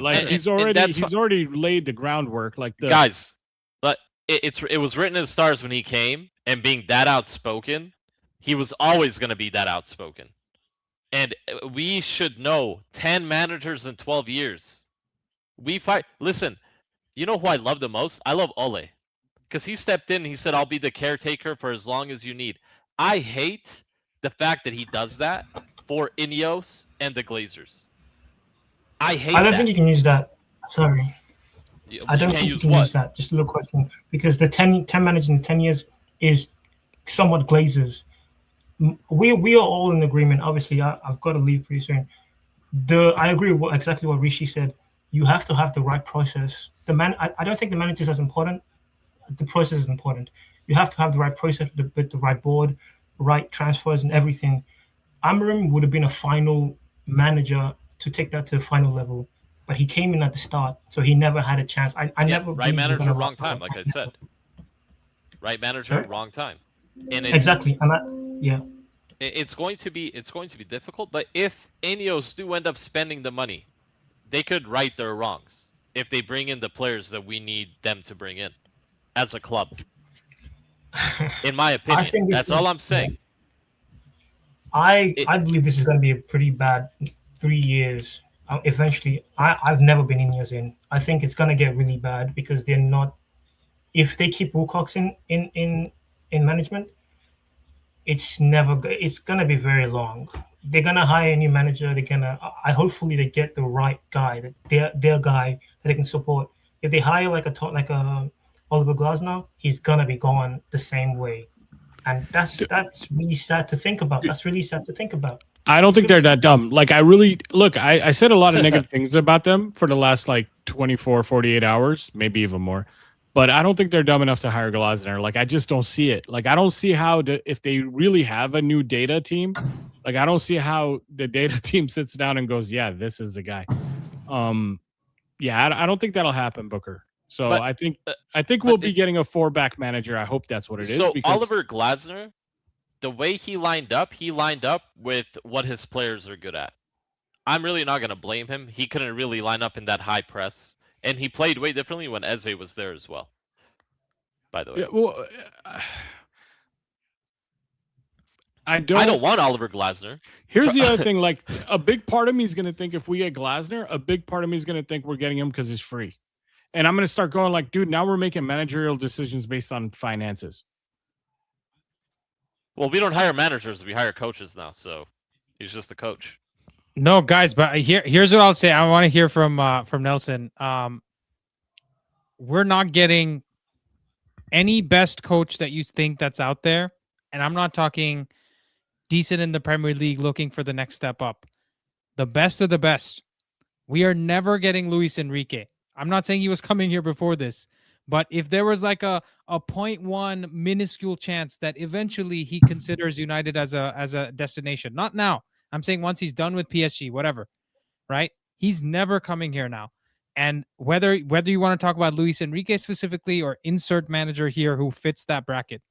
Like he's already laid the groundwork. Guys, but it was written in the stars when he came, and being that outspoken, he was always going to be that outspoken. And we should know 10 managers in 12 years. we fight. Listen, you know who I love the most? I love Ole. Because he stepped in and he said, I'll be the caretaker for as long as you need. I hate the fact that he does that for Ineos and the Glazers. I hate I don't that. think you can use that. Sorry. I don't can't think you use can what? use that. Just a little question. Because the 10 managers in 10 years is somewhat Glazers. We are all in agreement. Obviously, I've got to leave pretty soon. I agree with exactly what Rishi said. You have to have the right process. I don't think the manager is as important. The process is important. You have to have the right process with the right board, right transfers and everything. Amorim would have been a final manager to take that to the final level, but he came in at the start, so he never had a chance. I never right believed he was manager, gonna wrong last time, long. like I said. Right manager, Sorry? wrong time. And Exactly, and yeah. It's going to be difficult, but if Ineos do end up spending the money, they could right their wrongs if they bring in the players that we need them to bring in as a club. In my opinion, think this that's is- all I'm saying. I believe this is going to be a pretty bad 3 years. Eventually, I've never been in years in. I think it's going to get really bad because they're not. If they keep Wilcox in management, it's going to be very long. They're going to hire a new manager. Hopefully they get the right guy, their guy that they can support. If they hire like a Oliver Glasner, he's going to be gone the same way. And that's really sad to think about. I don't think they're that dumb. Like, I said a lot of negative things about them for the last like 24, 48 hours, maybe even more. But I don't think they're dumb enough to hire Glasner. Like, I just don't see it. Like, I don't see how if they really have a new data team, like, I don't see how the data team sits down and goes, yeah, this is the guy. Yeah, I don't think that'll happen, Booker. So But, I think we'll be getting a 4-back manager. I hope that's what it is. So because Oliver Glasner, the way he lined up with what his players are good at. I'm really not going to blame him. He couldn't really line up in that high press. And he played way differently when Eze was there as well. By the way. Yeah, well, I don't want Oliver Glasner. Here's the other thing. Like, a big part of me is going to think if we get Glasner, a big part of me is going to think we're getting him because he's free. And I'm going to start going like, dude, now we're making managerial decisions based on finances. Well, we don't hire managers. We hire coaches now. So he's just a coach. No, guys, but here's what I'll say. I want to hear from Nelson. We're not getting any best coach that you think that's out there. And I'm not talking decent in the Premier League looking for the next step up. The best of the best. We are never getting Luis Enrique. I'm not saying he was coming here before this, but if there was like a 0.1 minuscule chance that eventually he considers United as a destination, not now. I'm saying once he's done with PSG, whatever, right? He's never coming here now. And whether you want to talk about Luis Enrique specifically or insert manager here who fits that bracket,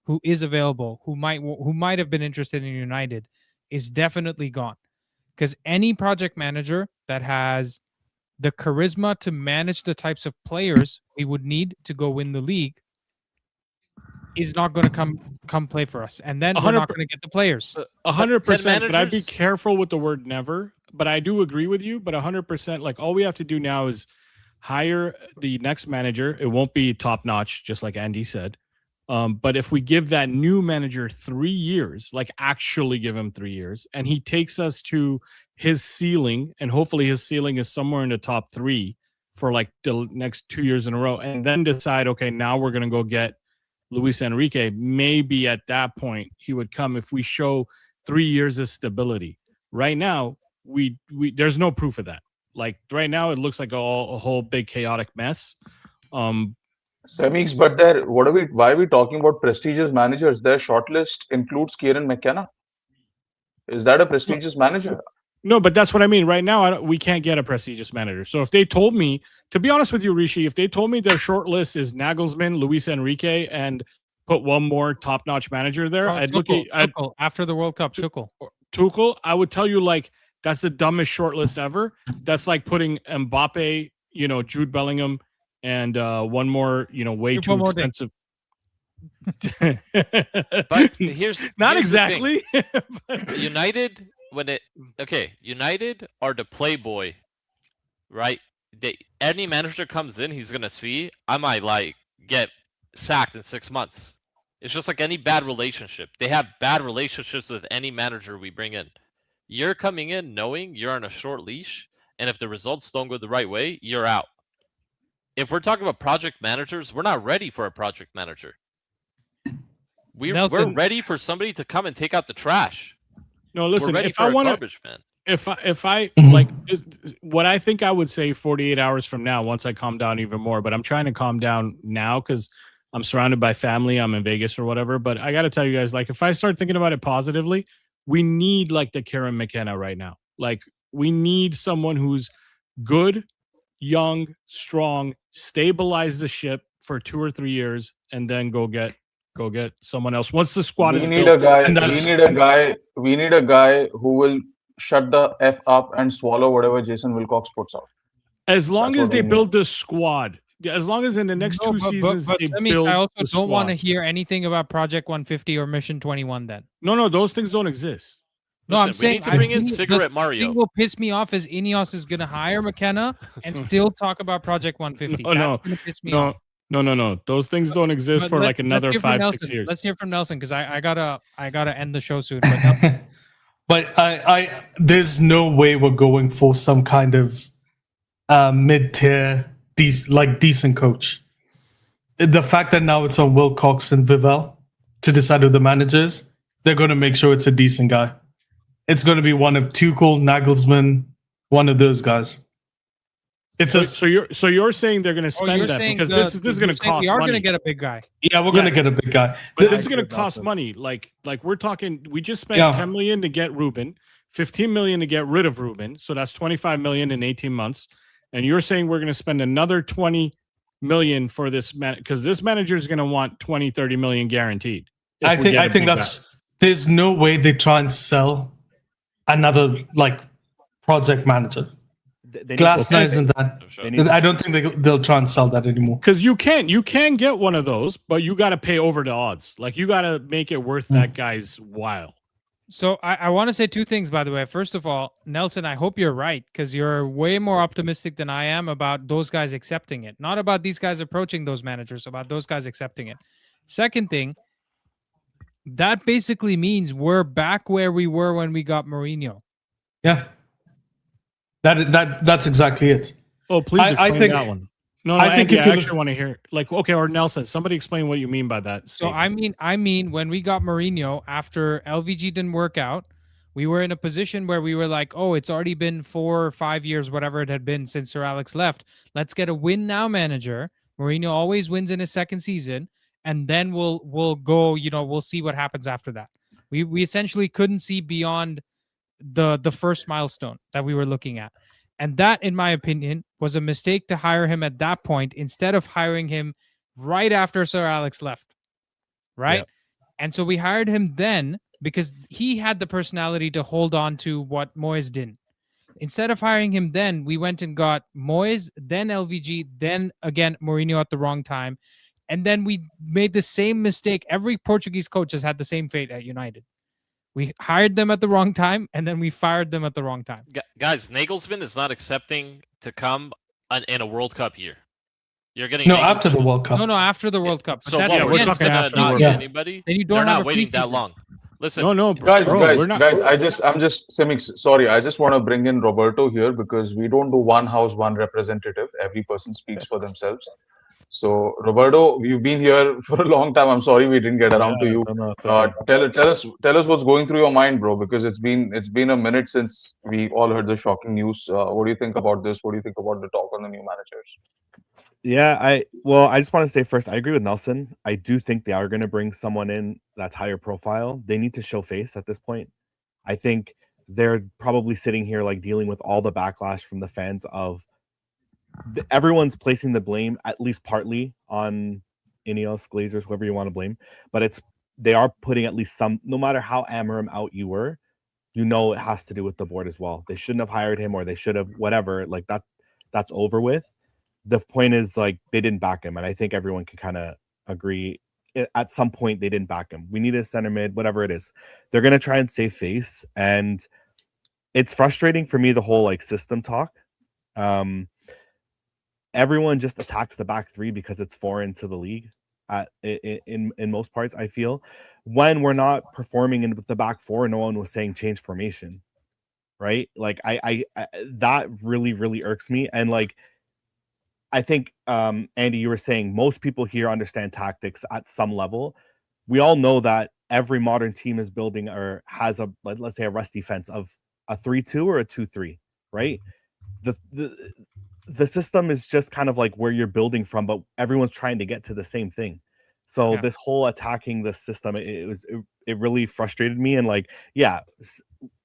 who is available, who might have been interested in United, is definitely gone. Because any project manager that has the charisma to manage the types of players we would need to go win the league is not going to come play for us. And then we're not going to get the players. 100%, but I'd be careful with the word never. But I do agree with you, but 100%, like, all we have to do now is hire the next manager. It won't be top-notch, just like Andy said. But if we give that new manager 3 years, like actually give him 3 years, and he takes us to his ceiling, and hopefully his ceiling is somewhere in the top 3 for like the next 2 years in a row, and then decide, okay, now we're going to go get Luis Enrique, maybe at that point he would come if we show 3 years of stability. Right now, we there's no proof of that. Like, right now, it looks like a whole big chaotic mess. Semis, but why are we talking about prestigious managers? Their shortlist includes Kieran McKenna. Is that a prestigious manager? No, but that's what I mean. Right now, we can't get a prestigious manager. So if they told me, to be honest with you, Rishi, if they told me their short list is Nagelsmann, Luis Enrique, and put one more top-notch manager there, I'd look at Tuchel, after the World Cup. Tuchel, I would tell you, like, that's the dumbest short list ever. That's like putting Mbappe, Jude Bellingham, and one more, way too expensive. But here's exactly. United, United are the playboy, right? any manager comes in, he's gonna see I might like get sacked in 6 months. It's just like any bad relationship. They have bad relationships with any manager we bring in. You're coming in knowing you're on a short leash, and if the results don't go the right way, you're out. If we're talking about project managers, we're not ready for a project manager. We're Nelson- ready for somebody to come and take out the trash. No, listen. We're ready If for I a want to, garbage man. if I Mhm. like what I think I would say 48 hours from now, once I calm down even more, but I'm trying to calm down now because I'm surrounded by family. I'm in Vegas or whatever. But I got to tell you guys, like, if I start thinking about it positively, we need like the Karen McKenna right now. Like, we need someone who's good, young, strong, stabilize the ship for 2 or 3 years, and then go get someone else once the squad We is need built. a guy. and We that's- need a guy. We need a guy who will shut the f up and swallow whatever Jason Wilcox puts out. As long That's as what they we build the squad, as long as in the next No, 2 seasons but they Semi, build I also the don't want to squad. hear anything about Project 150 or Mission 21 then. No, those things don't exist. No, I'm Listen, we saying need to bring in the Cigarette thing Mario. will piss me off is Ineos is going to hire McKenna and still talk about Project 150. No, That's going to piss me off. No. Those things don't exist But for let's like another hear from 5-6 Nelson. years. Let's hear from Nelson because I gotta end the show soon. But Nelson, But I there's no way we're going for some kind of mid-tier, decent coach. The fact that now it's on Wilcox and Vivell to decide who the managers, they're going to make sure it's a decent guy. It's going to be one of Tuchel, Nagelsmann, one of those guys. It's So you're saying they're going to spend that because this is going to cost we are money. going to get a big guy. yeah, we're going to get a big guy. But this is I going to agree with cost Nelson. money. Like we're talking, we just spent Yeah. 10 million to get Ruben, 15 million to get rid of Ruben. So that's 25 million in 18 months. And you're saying we're going to spend another 20 million for this man because this manager is going to want 20, 30 million guaranteed. if I we think get a I think big that's there's no way they try and sell another like project manager. They Glasner isn't that. For sure. They need I don't think they'll try and sell that anymore. because you can get one of those, but you got to pay over the odds. Like you got to make it worth that guy's while. So I want to say two things, by the way. First of all, Nelson, I hope you're right because you're way more optimistic than I am about those guys accepting it. Not about these guys approaching those managers, about those guys accepting it. Second thing, that basically means we're back where we were when we got Mourinho. Yeah, that's exactly it. Oh, please I explain think- that one. No, I think Andy, if I you look- actually want to hear. Like, okay, or Nelson, somebody explain what you mean by that. So statement. I mean, when we got Mourinho after LVG didn't work out, we were in a position where we were like, oh, it's already been 4 or 5 years, whatever it had been since Sir Alex left. Let's get a win now manager. Mourinho always wins in his second season, and then we'll go. We'll see what happens after that. We essentially couldn't see beyond the first milestone that we were looking at. And that, in my opinion, was a mistake to hire him at that point instead of hiring him right after Sir Alex left. Right? Yep. And so we hired him then because he had the personality to hold on to what Moyes didn't. Instead of hiring him then, we went and got Moyes, then LVG, then again Mourinho at the wrong time. And then we made the same mistake. Every Portuguese coach has had the same fate at United. We hired them at the wrong time, and then we fired them at the wrong time. Guys, Nagelsmann is not accepting to come in a World Cup year. You're getting No, Nagelsmann. after the World Cup. No, after the World Cup. But So that's what? Yeah, We're we're just talking gonna after the not World get Cup. anybody. Then you don't They're have not a waiting that preseason. long. Listen, no, Guys, bro, guys, we're not. guys! I'm just Semix. Sorry, I just want to bring in Roberto here because we don't do one house, one representative. Every person speaks for themselves. So, Roberto, you've been here for a long time. I'm sorry we didn't get around to you. No, it's okay. Tell us what's going through your mind, bro. Because it's been a minute since we all heard the shocking news. What do you think about this? What do you think about the talk on the new managers? Yeah, I just want to say first, I agree with Nelson. I do think they are going to bring someone in that's higher profile. They need to show face at this point. I think they're probably sitting here like dealing with all the backlash from the fans of everyone's placing the blame at least partly on Ineos, Glazers, whoever you want to blame, but they are putting at least some. No matter how Amorim out you were, it has to do with the board as well. They shouldn't have hired him, or they should have whatever. Like that's over with. The point is like they didn't back him, and I think everyone can kind of agree at some point they didn't back him. We need a center mid, whatever it is. They're gonna try and save face, and it's frustrating for me the whole like system talk. everyone just attacks the back three because it's foreign to the league. In most parts, I feel when we're not performing in with the back four, no one was saying change formation, right? Like I that really irks me. And like I think Andy, you were saying most people here understand tactics at some level. We all know that every modern team is building or has a, let's say, a rest defense of a 3-2 or a 2-3, right? The system is just kind of like where you're building from, but everyone's trying to get to the same thing. So this whole attacking the system, it really frustrated me. And like, yeah,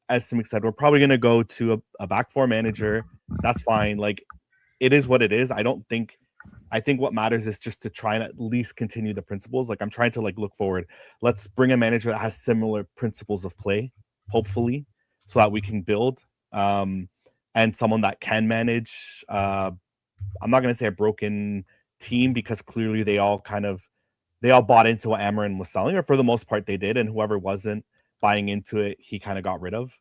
as Simic said, we're probably going to go to a back four manager. That's fine. Like, it is what it is. I think what matters is just to try and at least continue the principles. Like, I'm trying to like look forward. Let's bring a manager that has similar principles of play, hopefully, so that we can build. And someone that can manage. I'm not going to say a broken team, because clearly they all bought into what Amorim was selling, or for the most part they did. And whoever wasn't buying into it, he kind of got rid of,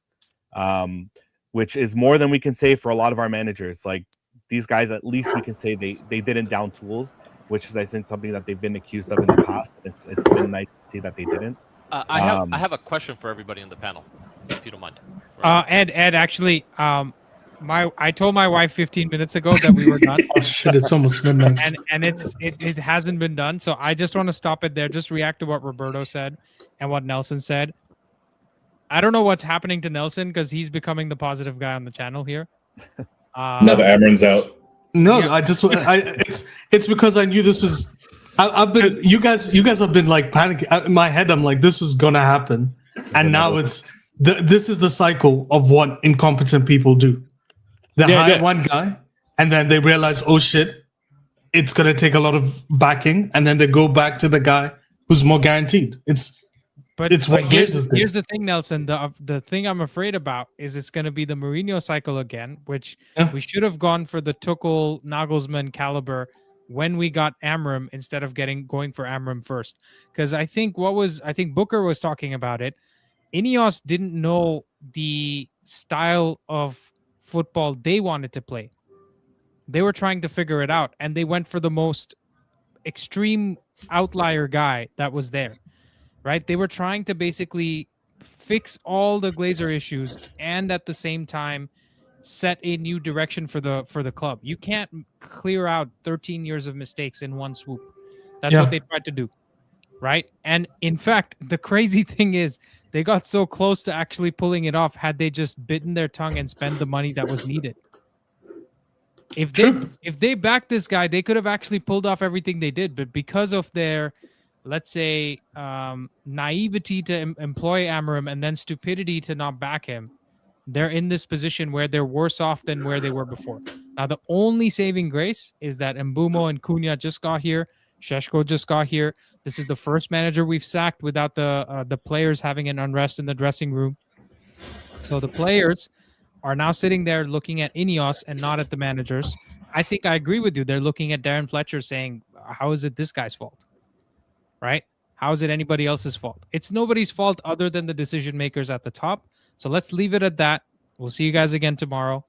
which is more than we can say for a lot of our managers. Like, these guys, at least we can say they didn't down tools, which is, I think, something that they've been accused of in the past. It's been nice to see that they didn't. I have a question for everybody in the panel, if you don't mind. Ed, actually, I told my wife 15 minutes ago that we were done. Oh shit! It's almost midnight. And it hasn't been done. So I just want to stop it there. Just react to what Roberto said and what Nelson said. I don't know what's happening to Nelson, because he's becoming the positive guy on the channel here. Now the Amorim's out. No, yeah. It's because I knew this was. I've been you guys have been like panicking in my head. I'm like, this is gonna happen, and now this is the cycle of what incompetent people do. They hire one guy, and then they realize, oh shit, it's gonna take a lot of backing, and then they go back to the guy who's more guaranteed. It's what Glazers did. Here's the thing, Nelson. The thing I'm afraid about is it's going to be the Mourinho cycle again, which we should have gone for the Tuchel, Nagelsmann caliber when we got Amorim, instead of going for Amorim first. Because I think Booker was talking about it. Ineos didn't know the style of football they wanted to play. They were trying to figure it out, and they went for the most extreme outlier guy that was there. Right? They were trying to basically fix all the Glazer issues and at the same time set a new direction for the club. You can't clear out 13 years of mistakes in one swoop. That's what they tried to do. Right? And in fact, the crazy thing is they got so close to actually pulling it off had they just bitten their tongue and spent the money that was needed. If they backed this guy, they could have actually pulled off everything they did, but because of their, let's say, naivety to employ Amorim and then stupidity to not back him, they're in this position where they're worse off than where they were before. Now, the only saving grace is that Mbumo and Cunha just got here. Šeško just got here. This is the first manager we've sacked without the players having an unrest in the dressing room. So the players are now sitting there looking at Ineos and not at the managers. I think I agree with you. They're looking at Darren Fletcher saying, how is it this guy's fault? Right? How is it anybody else's fault? It's nobody's fault other than the decision makers at the top. So let's leave it at that. We'll see you guys again tomorrow.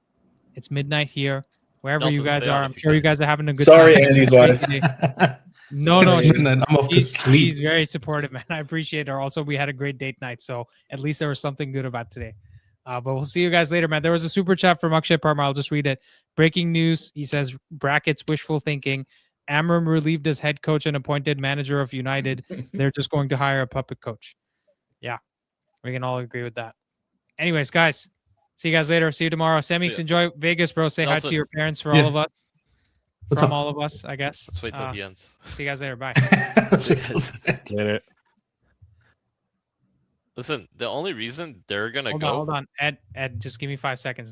It's midnight here. Wherever you guys are, I'm sure you guys are having a good time. Sorry, Andy's wife. No, I'm off to sleep. He's very supportive, man. I appreciate her. Also, we had a great date night, so at least there was something good about today. But we'll see you guys later, man. There was a super chat from Akshay Parma. I'll just read it. Breaking news. He says, brackets, wishful thinking. Amorim relieved as head coach and appointed manager of United. They're just going to hire a puppet coach. Yeah, we can all agree with that. Anyways, guys, see you guys later. See you tomorrow. Semix, enjoy Vegas, bro. Say hi to your parents for all of us. What's up? All of us, I guess. Let's wait till he ends. See you guys later. Bye. Later. Listen, the only reason they're going to go... Hold on. Ed, just give me 5 seconds.